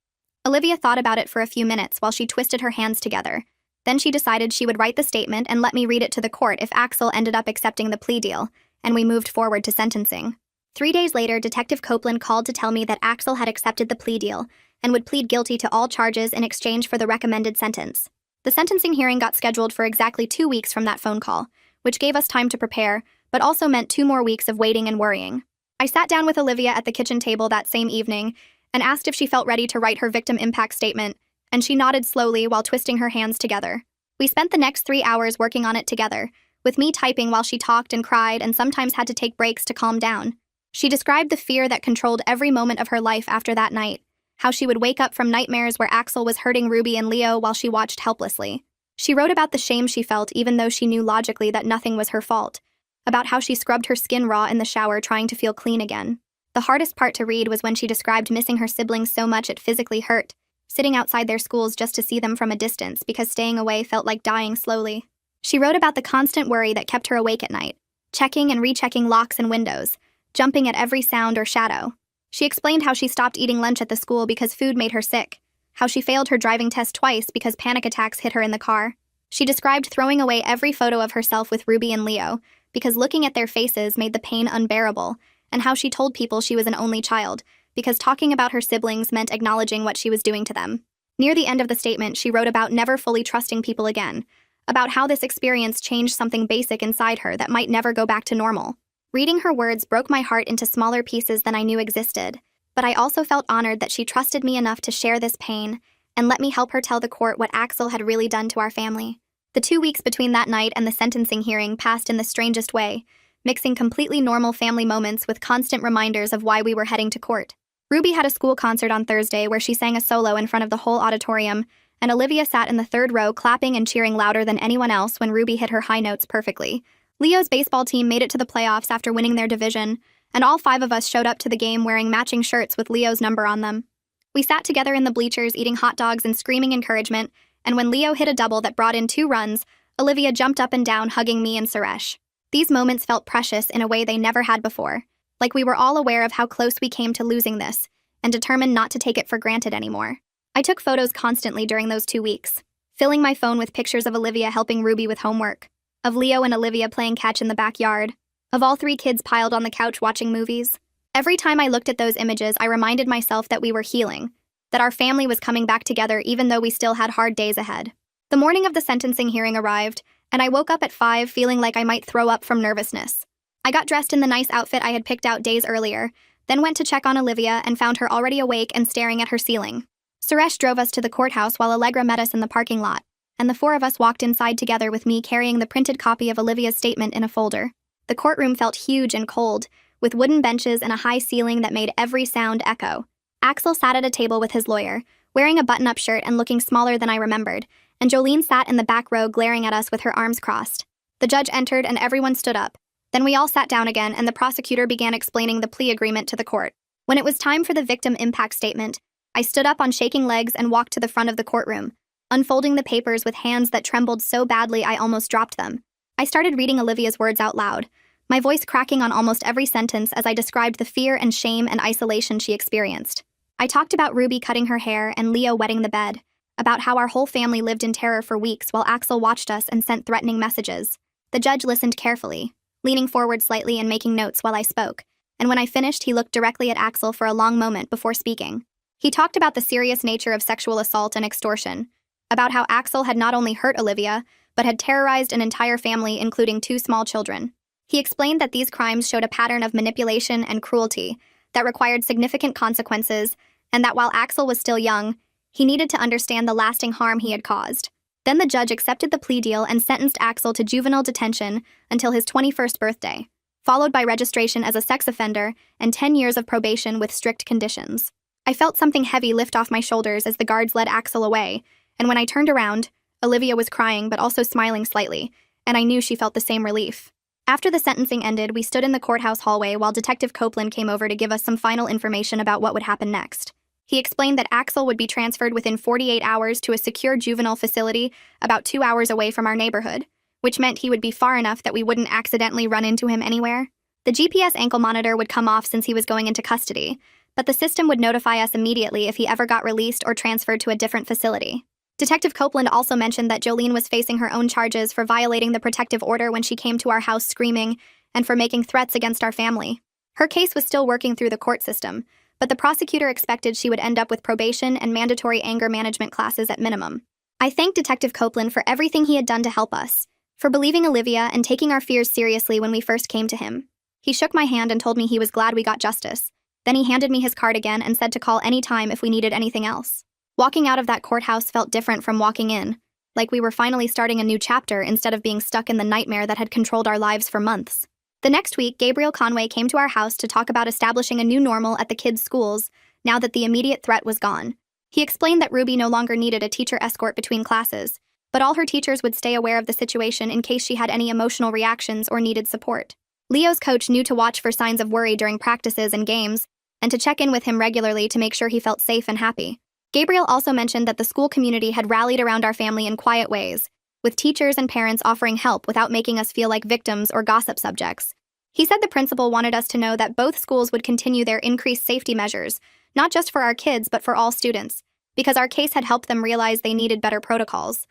Speaker 1: Olivia thought about it for a few minutes while she twisted her hands together. Then she decided she would write the statement and let me read it to the court if Axel ended up accepting the plea deal, and we moved forward to sentencing. 3 days later, Detective Copeland called to tell me that Axel had accepted the plea deal and would plead guilty to all charges in exchange for the recommended sentence. The sentencing hearing got scheduled for exactly 2 weeks from that phone call, which gave us time to prepare, but also meant 2 more weeks of waiting and worrying. I sat down with Olivia at the kitchen table that same evening and asked if she felt ready to write her victim impact statement, and she nodded slowly while twisting her hands together. We spent the next 3 hours working on it together, with me typing while she talked and cried and sometimes had to take breaks to calm down. She described the fear that controlled every moment of her life after that night, how she would wake up from nightmares where Axel was hurting Ruby and Leo while she watched helplessly. She wrote about the shame she felt even though she knew logically that nothing was her fault, about how she scrubbed her skin raw in the shower trying to feel clean again. The hardest part to read was when she described missing her siblings so much it physically hurt, sitting outside their schools just to see them from a distance because staying away felt like dying slowly. She wrote about the constant worry that kept her awake at night, checking and rechecking locks and windows, jumping at every sound or shadow. She explained how she stopped eating lunch at the school because food made her sick, how she failed her driving test twice because panic attacks hit her in the car. She described throwing away every photo of herself with Ruby and Leo because looking at their faces made the pain unbearable, and how she told people she was an only child because talking about her siblings meant acknowledging what she was doing to them. Near the end of the statement, she wrote about never fully trusting people again, about how this experience changed something basic inside her that might never go back to normal. Reading her words broke my heart into smaller pieces than I knew existed, but I also felt honored that she trusted me enough to share this pain and let me help her tell the court what Axel had really done to our family. The 2 weeks between that night and the sentencing hearing passed in the strangest way, mixing completely normal family moments with constant reminders of why we were heading to court. Ruby had a school concert on Thursday where she sang a solo in front of the whole auditorium, and Olivia sat in the 3rd row clapping and cheering louder than anyone else when Ruby hit her high notes perfectly. Leo's baseball team made it to the playoffs after winning their division, and all 5 of us showed up to the game wearing matching shirts with Leo's number on them. We sat together in the bleachers eating hot dogs and screaming encouragement, and when Leo hit a double that brought in 2 runs, Olivia jumped up and down hugging me and Suresh. These moments felt precious in a way they never had before, like we were all aware of how close we came to losing this, and determined not to take it for granted anymore. I took photos constantly during those 2 weeks, filling my phone with pictures of Olivia helping Ruby with homework, of Leo and Olivia playing catch in the backyard, of all three kids piled on the couch watching movies. Every time I looked at those images, I reminded myself that we were healing, that our family was coming back together even though we still had hard days ahead. The morning of the sentencing hearing arrived, and I woke up at 5 feeling like I might throw up from nervousness. I got dressed in the nice outfit I had picked out days earlier, then went to check on Olivia and found her already awake and staring at her ceiling. Suresh drove us to the courthouse while Allegra met us in the parking lot, and the four of us walked inside together with me carrying the printed copy of Olivia's statement in a folder. The courtroom felt huge and cold, with wooden benches and a high ceiling that made every sound echo. Axel sat at a table with his lawyer, wearing a button-up shirt and looking smaller than I remembered, and Jolene sat in the back row glaring at us with her arms crossed. The judge entered and everyone stood up. Then we all sat down again and the prosecutor began explaining the plea agreement to the court. When it was time for the victim impact statement, I stood up on shaking legs and walked to the front of the courtroom, unfolding the papers with hands that trembled so badly I almost dropped them. I started reading Olivia's words out loud, my voice cracking on almost every sentence as I described the fear and shame and isolation she experienced. I talked about Ruby cutting her hair and Leo wetting the bed, about how our whole family lived in terror for weeks while Axel watched us and sent threatening messages. The judge listened carefully, leaning forward slightly and making notes while I spoke, and when I finished, he looked directly at Axel for a long moment before speaking. He talked about the serious nature of sexual assault and extortion, about how Axel had not only hurt Olivia, but had terrorized an entire family, including 2 small children. He explained that these crimes showed a pattern of manipulation and cruelty that required significant consequences, and that while Axel was still young, he needed to understand the lasting harm he had caused. Then the judge accepted the plea deal and sentenced Axel to juvenile detention until his 21st birthday, followed by registration as a sex offender and 10 years of probation with strict conditions. I felt something heavy lift off my shoulders as the guards led Axel away, and when I turned around, Olivia was crying but also smiling slightly, and I knew she felt the same relief. After the sentencing ended, we stood in the courthouse hallway while Detective Copeland came over to give us some final information about what would happen next. He explained that Axel would be transferred within 48 hours to a secure juvenile facility about 2 hours away from our neighborhood, which meant he would be far enough that we wouldn't accidentally run into him anywhere. The GPS ankle monitor would come off since he was going into custody, but the system would notify us immediately if he ever got released or transferred to a different facility. Detective Copeland also mentioned that Jolene was facing her own charges for violating the protective order when she came to our house screaming and for making threats against our family. Her case was still working through the court system, but the prosecutor expected she would end up with probation and mandatory anger management classes at minimum. I thanked Detective Copeland for everything he had done to help us, for believing Olivia and taking our fears seriously when we first came to him. He shook my hand and told me he was glad we got justice. Then he handed me his card again and said to call any time if we needed anything else. Walking out of that courthouse felt different from walking in, like we were finally starting a new chapter instead of being stuck in the nightmare that had controlled our lives for months. The next week, Gabriel Conway came to our house to talk about establishing a new normal at the kids' schools now that the immediate threat was gone. He explained that Ruby no longer needed a teacher escort between classes, but all her teachers would stay aware of the situation in case she had any emotional reactions or needed support. Leo's coach knew to watch for signs of worry during practices and games, and to check in with him regularly to make sure he felt safe and happy. Gabriel also mentioned that the school community had rallied around our family in quiet ways, with teachers and parents offering help without making us feel like victims or gossip subjects. He said the principal wanted us to know that both schools would continue their increased safety measures, not just for our kids but for all students, because our case had helped them realize they needed better protocols.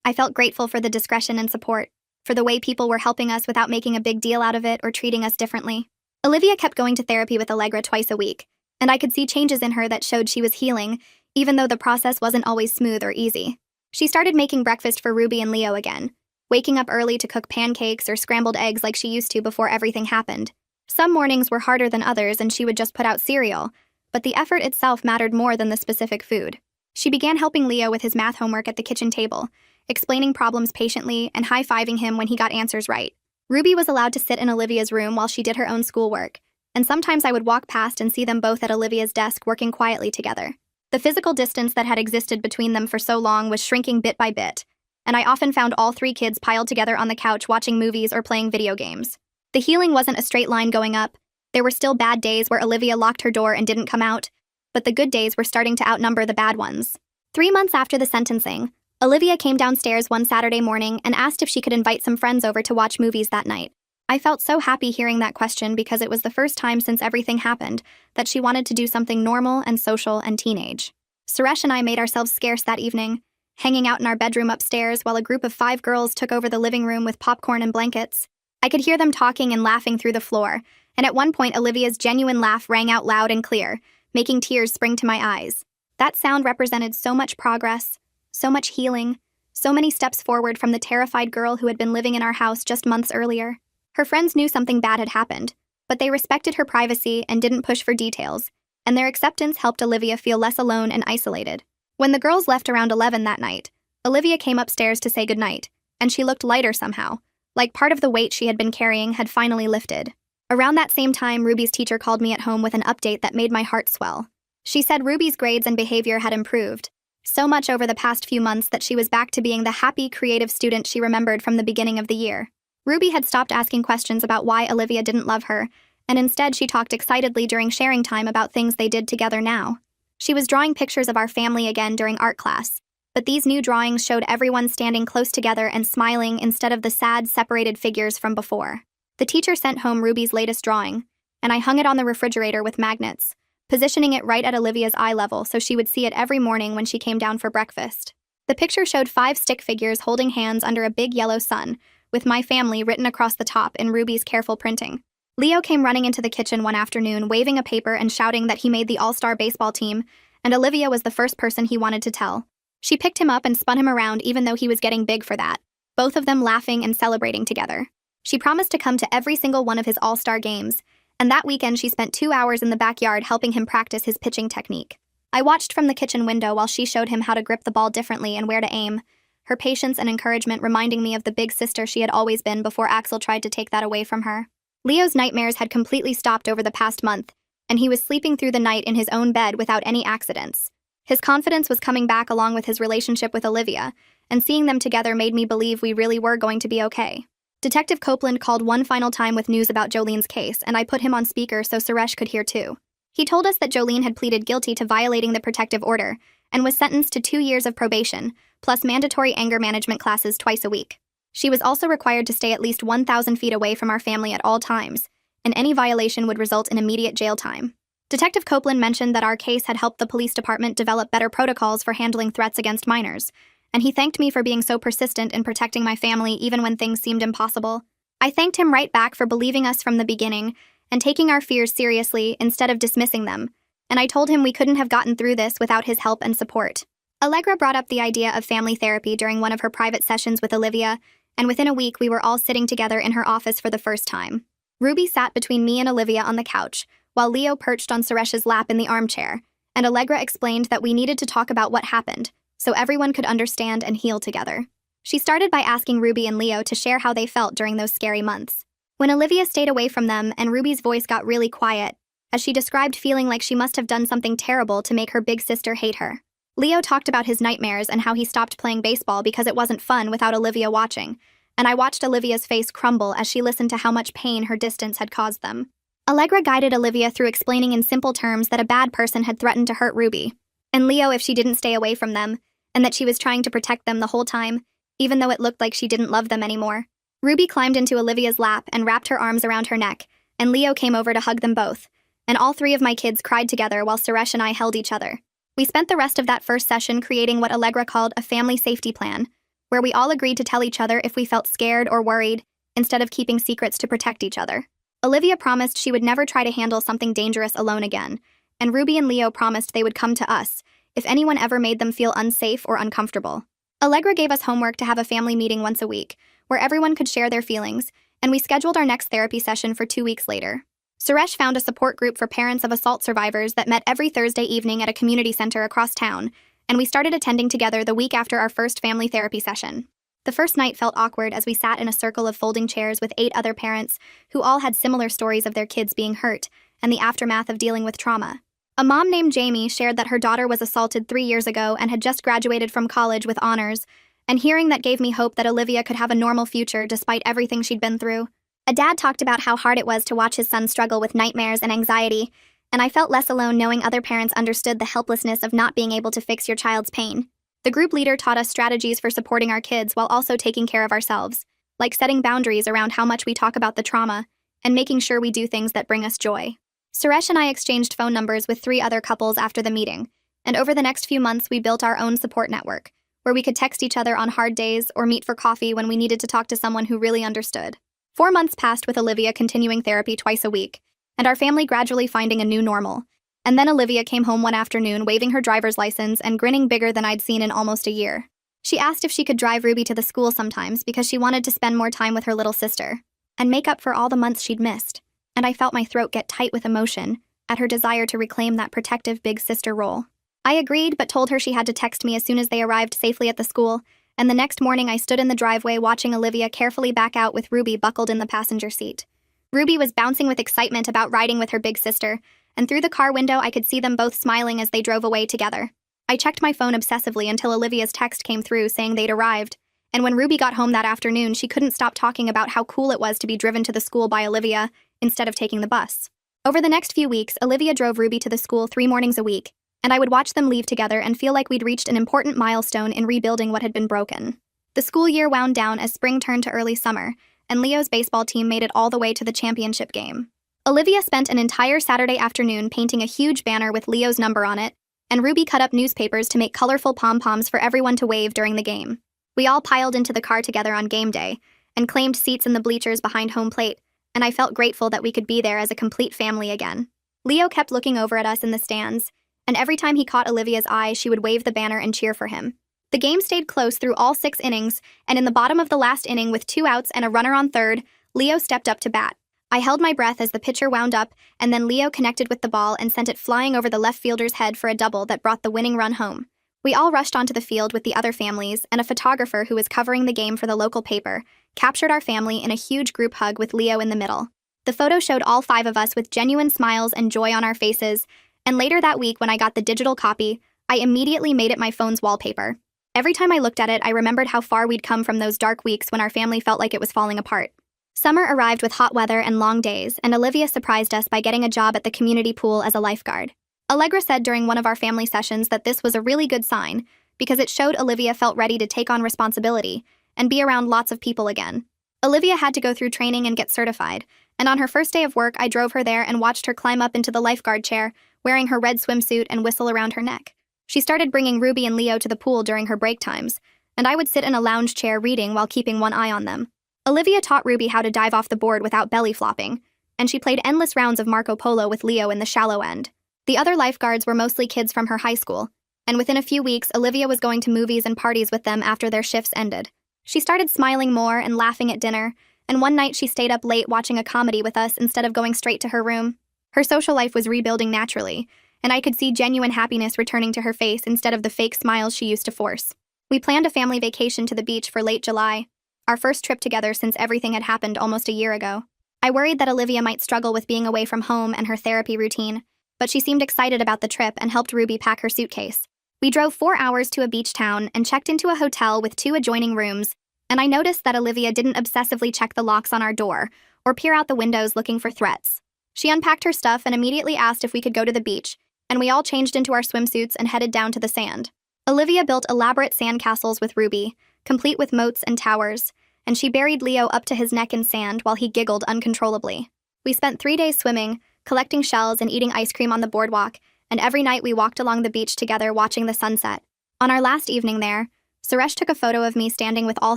Speaker 1: I felt grateful for the discretion and support, for the way people were helping us without making a big deal out of it or treating us differently. Olivia kept going to therapy with Allegra twice a week, and I could see changes in her that showed she was healing, even though the process wasn't always smooth or easy. She started making breakfast for Ruby and Leo again, waking up early to cook pancakes or scrambled eggs like she used to before everything happened. Some mornings were harder than others and she would just put out cereal, but the effort itself mattered more than the specific food. She began helping Leo with his math homework at the kitchen table, explaining problems patiently and high-fiving him when he got answers right. Ruby was allowed to sit in Olivia's room while she did her own schoolwork, and sometimes I would walk past and see them both at Olivia's desk working quietly together. The physical distance that had existed between them for so long was shrinking bit by bit, and I often found all three kids piled together on the couch watching movies or playing video games. The healing wasn't a straight line going up. There were still bad days where Olivia locked her door and didn't come out, but the good days were starting to outnumber the bad ones. 3 months after the sentencing, Olivia came downstairs one Saturday morning and asked if she could invite some friends over to watch movies that night. I felt so happy hearing that question because it was the first time since everything happened that she wanted to do something normal and social and teenage. Suresh and I made ourselves scarce that evening, hanging out in our bedroom upstairs while a group of 5 girls took over the living room with popcorn and blankets. I could hear them talking and laughing through the floor, and at one point Olivia's genuine laugh rang out loud and clear, making tears spring to my eyes. That sound represented so much progress, so much healing, so many steps forward from the terrified girl who had been living in our house just months earlier. Her friends knew something bad had happened, but they respected her privacy and didn't push for details, and their acceptance helped Olivia feel less alone and isolated. When the girls left around 11 that night, Olivia came upstairs to say goodnight, and she looked lighter somehow, like part of the weight she had been carrying had finally lifted. Around that same time, Ruby's teacher called me at home with an update that made my heart swell. She said Ruby's grades and behavior had improved, so much over the past few months that she was back to being the happy, creative student she remembered from the beginning of the year. Ruby had stopped asking questions about why Olivia didn't love her, and instead she talked excitedly during sharing time about things they did together now. She was drawing pictures of our family again during art class, but these new drawings showed everyone standing close together and smiling instead of the sad, separated figures from before. The teacher sent home Ruby's latest drawing, and I hung it on the refrigerator with magnets, positioning it right at Olivia's eye level so she would see it every morning when she came down for breakfast. The picture showed 5 stick figures holding hands under a big yellow sun, with "My Family" written across the top in Ruby's careful printing. Leo came running into the kitchen one afternoon, waving a paper and shouting that he made the all-star baseball team, and Olivia was the first person he wanted to tell. She picked him up and spun him around even though he was getting big for that, both of them laughing and celebrating together. She promised to come to every single one of his all-star games, and that weekend she spent 2 hours in the backyard helping him practice his pitching technique. I watched from the kitchen window while she showed him how to grip the ball differently and where to aim, her patience and encouragement reminding me of the big sister she had always been before Axel tried to take that away from her. Leo's nightmares had completely stopped over the past month, and he was sleeping through the night in his own bed without any accidents. His confidence was coming back along with his relationship with Olivia, and seeing them together made me believe we really were going to be okay. Detective Copeland called one final time with news about Jolene's case, and I put him on speaker so Suresh could hear too. He told us that Jolene had pleaded guilty to violating the protective order and was sentenced to 2 years of probation, plus mandatory anger management classes twice a week. She was also required to stay at least 1,000 feet away from our family at all times, and any violation would result in immediate jail time. Detective Copeland mentioned that our case had helped the police department develop better protocols for handling threats against minors, and he thanked me for being so persistent in protecting my family even when things seemed impossible. I thanked him right back for believing us from the beginning and taking our fears seriously instead of dismissing them, and I told him we couldn't have gotten through this without his help and support. Allegra brought up the idea of family therapy during one of her private sessions with Olivia, and within a week we were all sitting together in her office for the first time. Ruby sat between me and Olivia on the couch, while Leo perched on Suresh's lap in the armchair, and Allegra explained that we needed to talk about what happened, so everyone could understand and heal together. She started by asking Ruby and Leo to share how they felt during those scary months. When Olivia stayed away from them and Ruby's voice got really quiet, as she described feeling like she must have done something terrible to make her big sister hate her. Leo talked about his nightmares and how he stopped playing baseball because it wasn't fun without Olivia watching, and I watched Olivia's face crumble as she listened to how much pain her distance had caused them. Allegra guided Olivia through explaining in simple terms that a bad person had threatened to hurt Ruby, and Leo if she didn't stay away from them, and that she was trying to protect them the whole time, even though it looked like she didn't love them anymore. Ruby climbed into Olivia's lap and wrapped her arms around her neck, and Leo came over to hug them both, and all 3 of my kids cried together while Suresh and I held each other. We spent the rest of that first session creating what Allegra called a family safety plan, where we all agreed to tell each other if we felt scared or worried, instead of keeping secrets to protect each other. Olivia promised she would never try to handle something dangerous alone again, and Ruby and Leo promised they would come to us if anyone ever made them feel unsafe or uncomfortable. Allegra gave us homework to have a family meeting once a week, where everyone could share their feelings, and we scheduled our next therapy session for 2 weeks later. Suresh found a support group for parents of assault survivors that met every Thursday evening at a community center across town, and we started attending together the week after our first family therapy session. The first night felt awkward as we sat in a circle of folding chairs with 8 other parents who all had similar stories of their kids being hurt and the aftermath of dealing with trauma. A mom named Jamie shared that her daughter was assaulted 3 years ago and had just graduated from college with honors, and hearing that gave me hope that Olivia could have a normal future despite everything she'd been through. A dad talked about how hard it was to watch his son struggle with nightmares and anxiety, and I felt less alone knowing other parents understood the helplessness of not being able to fix your child's pain. The group leader taught us strategies for supporting our kids while also taking care of ourselves, like setting boundaries around how much we talk about the trauma, and making sure we do things that bring us joy. Suresh and I exchanged phone numbers with 3 other couples after the meeting, and over the next few months we built our own support network, where we could text each other on hard days or meet for coffee when we needed to talk to someone who really understood. 4 months passed with Olivia continuing therapy twice a week, and our family gradually finding a new normal. And then Olivia came home one afternoon waving her driver's license and grinning bigger than I'd seen in almost a year. She asked if she could drive Ruby to the school sometimes because she wanted to spend more time with her little sister and make up for all the months she'd missed. And I felt my throat get tight with emotion at her desire to reclaim that protective big sister role. I agreed, but told her she had to text me as soon as they arrived safely at the school, and the next morning I stood in the driveway watching Olivia carefully back out with Ruby buckled in the passenger seat. Ruby was bouncing with excitement about riding with her big sister, and through the car window I could see them both smiling as they drove away together. I checked my phone obsessively until Olivia's text came through saying they'd arrived, and when Ruby got home that afternoon, she couldn't stop talking about how cool it was to be driven to the school by Olivia instead of taking the bus. Over the next few weeks, Olivia drove Ruby to the school 3 mornings a week, and I would watch them leave together and feel like we'd reached an important milestone in rebuilding what had been broken. The school year wound down as spring turned to early summer, and Leo's baseball team made it all the way to the championship game. Olivia spent an entire Saturday afternoon painting a huge banner with Leo's number on it, and Ruby cut up newspapers to make colorful pom-poms for everyone to wave during the game. We all piled into the car together on game day, and claimed seats in the bleachers behind home plate, and I felt grateful that we could be there as a complete family again. Leo kept looking over at us in the stands, and every time he caught Olivia's eye, she would wave the banner and cheer for him. The game stayed close through all 6 innings, and in the bottom of the last inning with 2 outs and a runner on third, Leo stepped up to bat. I held my breath as the pitcher wound up, and then Leo connected with the ball and sent it flying over the left fielder's head for a double that brought the winning run home. We all rushed onto the field with the other families, and a photographer who was covering the game for the local paper captured our family in a huge group hug with Leo in the middle. The photo showed all 5 of us with genuine smiles and joy on our faces, and later that week when I got the digital copy, I immediately made it my phone's wallpaper. Every time I looked at it, I remembered how far we'd come from those dark weeks when our family felt like it was falling apart. Summer arrived with hot weather and long days, and Olivia surprised us by getting a job at the community pool as a lifeguard. Allegra said during one of our family sessions that this was a really good sign because it showed Olivia felt ready to take on responsibility and be around lots of people again. Olivia had to go through training and get certified, and on her first day of work, I drove her there and watched her climb up into the lifeguard chair, wearing her red swimsuit and whistle around her neck. She started bringing Ruby and Leo to the pool during her break times, and I would sit in a lounge chair reading while keeping one eye on them. Olivia taught Ruby how to dive off the board without belly flopping, and she played endless rounds of Marco Polo with Leo in the shallow end. The other lifeguards were mostly kids from her high school, and within a few weeks, Olivia was going to movies and parties with them after their shifts ended. She started smiling more and laughing at dinner, and one night she stayed up late watching a comedy with us instead of going straight to her room. Her social life was rebuilding naturally, and I could see genuine happiness returning to her face instead of the fake smiles she used to force. We planned a family vacation to the beach for late July, our first trip together since everything had happened almost a year ago. I worried that Olivia might struggle with being away from home and her therapy routine, but she seemed excited about the trip and helped Ruby pack her suitcase. We drove 4 hours to a beach town and checked into a hotel with 2 adjoining rooms, and I noticed that Olivia didn't obsessively check the locks on our door or peer out the windows looking for threats. She unpacked her stuff and immediately asked if we could go to the beach, and we all changed into our swimsuits and headed down to the sand. Olivia built elaborate sandcastles with Ruby, complete with moats and towers, and she buried Leo up to his neck in sand while he giggled uncontrollably. We spent 3 days swimming, collecting shells and eating ice cream on the boardwalk, and every night we walked along the beach together watching the sunset. On our last evening there, Suresh took a photo of me standing with all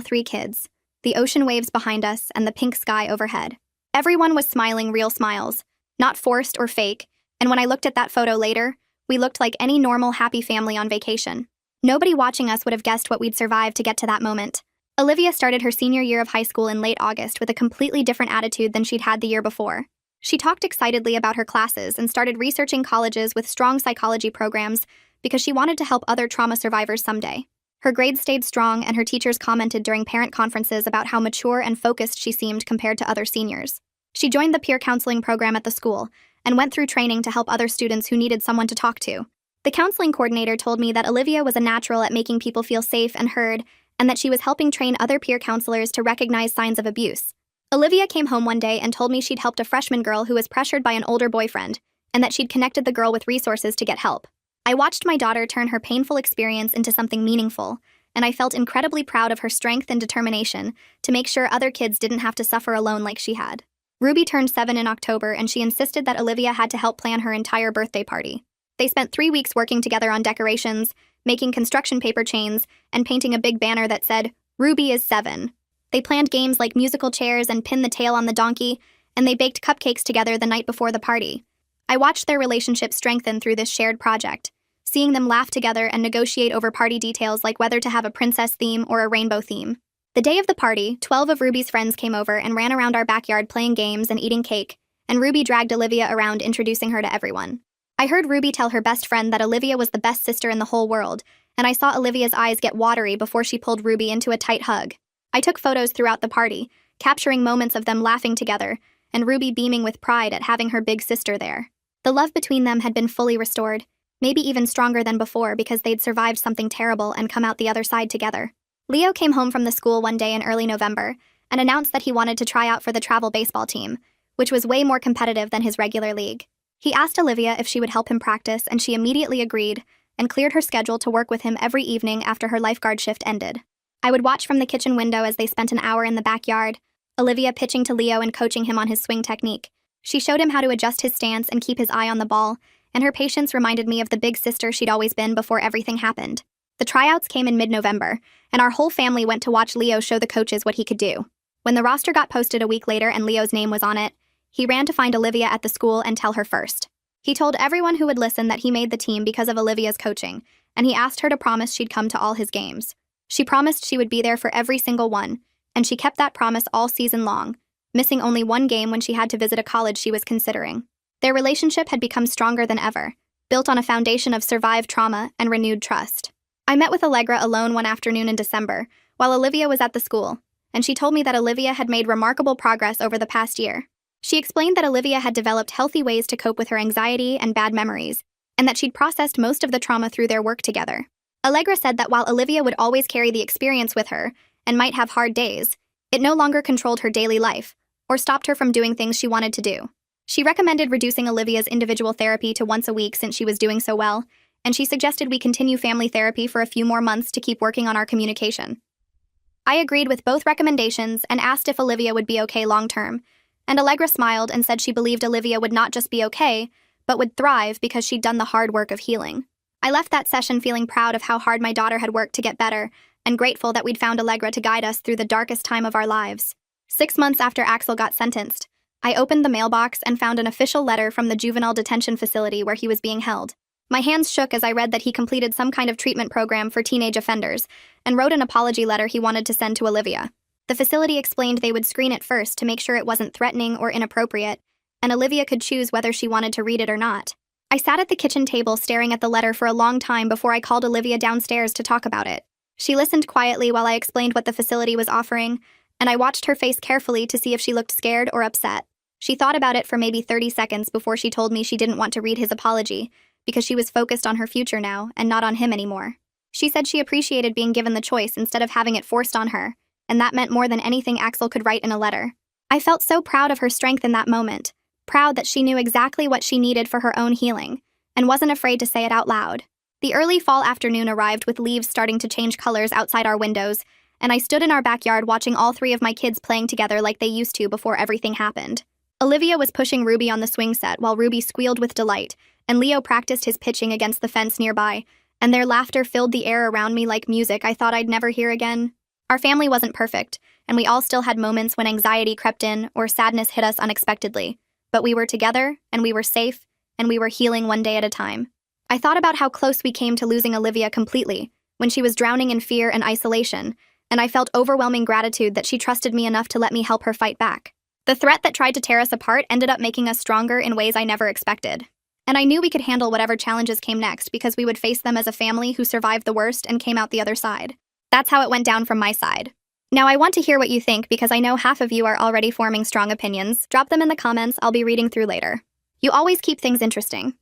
Speaker 1: 3 kids, the ocean waves behind us and the pink sky overhead. Everyone was smiling real smiles, not forced or fake, and when I looked at that photo later, we looked like any normal happy family on vacation. Nobody watching us would have guessed what we'd survived to get to that moment. Olivia started her senior year of high school in late August with a completely different attitude than she'd had the year before. She talked excitedly about her classes and started researching colleges with strong psychology programs because she wanted to help other trauma survivors someday. Her grades stayed strong, and her teachers commented during parent conferences about how mature and focused she seemed compared to other seniors. She joined the peer counseling program at the school and went through training to help other students who needed someone to talk to. The counseling coordinator told me that Olivia was a natural at making people feel safe and heard, and that she was helping train other peer counselors to recognize signs of abuse. Olivia came home one day and told me she'd helped a freshman girl who was pressured by an older boyfriend, and that she'd connected the girl with resources to get help. I watched my daughter turn her painful experience into something meaningful, and I felt incredibly proud of her strength and determination to make sure other kids didn't have to suffer alone like she had. Ruby turned 7 in October, and she insisted that Olivia had to help plan her entire birthday party. They spent 3 weeks working together on decorations, making construction paper chains, and painting a big banner that said, "Ruby is 7." They planned games like musical chairs and pin the tail on the donkey, and they baked cupcakes together the night before the party. I watched their relationship strengthen through this shared project, seeing them laugh together and negotiate over party details like whether to have a princess theme or a rainbow theme. The day of the party, 12 of Ruby's friends came over and ran around our backyard playing games and eating cake, and Ruby dragged Olivia around introducing her to everyone. I heard Ruby tell her best friend that Olivia was the best sister in the whole world, and I saw Olivia's eyes get watery before she pulled Ruby into a tight hug. I took photos throughout the party, capturing moments of them laughing together, and Ruby beaming with pride at having her big sister there. The love between them had been fully restored, maybe even stronger than before because they'd survived something terrible and come out the other side together. Leo came home from the school one day in early November and announced that he wanted to try out for the travel baseball team, which was way more competitive than his regular league. He asked Olivia if she would help him practice, and she immediately agreed and cleared her schedule to work with him every evening after her lifeguard shift ended. I would watch from the kitchen window as they spent an hour in the backyard, Olivia pitching to Leo and coaching him on his swing technique. She showed him how to adjust his stance and keep his eye on the ball, and her patience reminded me of the big sister she'd always been before everything happened. The tryouts came in mid-November, and our whole family went to watch Leo show the coaches what he could do. When the roster got posted a week later and Leo's name was on it, he ran to find Olivia at the school and tell her first. He told everyone who would listen that he made the team because of Olivia's coaching, and he asked her to promise she'd come to all his games. She promised she would be there for every single one, and she kept that promise all season long, missing only one game when she had to visit a college she was considering. Their relationship had become stronger than ever, built on a foundation of survived trauma and renewed trust. I met with Allegra alone one afternoon in December, while Olivia was at the school, and she told me that Olivia had made remarkable progress over the past year. She explained that Olivia had developed healthy ways to cope with her anxiety and bad memories, and that she'd processed most of the trauma through their work together. Allegra said that while Olivia would always carry the experience with her, and might have hard days, it no longer controlled her daily life, or stopped her from doing things she wanted to do. She recommended reducing Olivia's individual therapy to once a week since she was doing so well, and she suggested we continue family therapy for a few more months to keep working on our communication. I agreed with both recommendations and asked if Olivia would be okay long-term, and Allegra smiled and said she believed Olivia would not just be okay, but would thrive because she'd done the hard work of healing. I left that session feeling proud of how hard my daughter had worked to get better, and grateful that we'd found Allegra to guide us through the darkest time of our lives. 6 months after Axel got sentenced, I opened the mailbox and found an official letter from the juvenile detention facility where he was being held. My hands shook as I read that he completed some kind of treatment program for teenage offenders, and wrote an apology letter he wanted to send to Olivia. The facility explained they would screen it first to make sure it wasn't threatening or inappropriate, and Olivia could choose whether she wanted to read it or not. I sat at the kitchen table staring at the letter for a long time before I called Olivia downstairs to talk about it. She listened quietly while I explained what the facility was offering, and I watched her face carefully to see if she looked scared or upset. She thought about it for maybe 30 seconds before she told me she didn't want to read his apology, because she was focused on her future now and not on him anymore. She said she appreciated being given the choice instead of having it forced on her, and that meant more than anything Axel could write in a letter. I felt so proud of her strength in that moment, proud that she knew exactly what she needed for her own healing, and wasn't afraid to say it out loud. The early fall afternoon arrived with leaves starting to change colors outside our windows, and I stood in our backyard watching all 3 of my kids playing together like they used to before everything happened. Olivia was pushing Ruby on the swing set while Ruby squealed with delight, and Leo practiced his pitching against the fence nearby, and their laughter filled the air around me like music I thought I'd never hear again. Our family wasn't perfect, and we all still had moments when anxiety crept in or sadness hit us unexpectedly, but we were together, and we were safe, and we were healing one day at a time. I thought about how close we came to losing Olivia completely, when she was drowning in fear and isolation, and I felt overwhelming gratitude that she trusted me enough to let me help her fight back. The threat that tried to tear us apart ended up making us stronger in ways I never expected. And I knew we could handle whatever challenges came next because we would face them as a family who survived the worst and came out the other side. That's how it went down from my side. Now I want to hear what you think because I know half of you are already forming strong opinions. Drop them in the comments, I'll be reading through later. You always keep things interesting.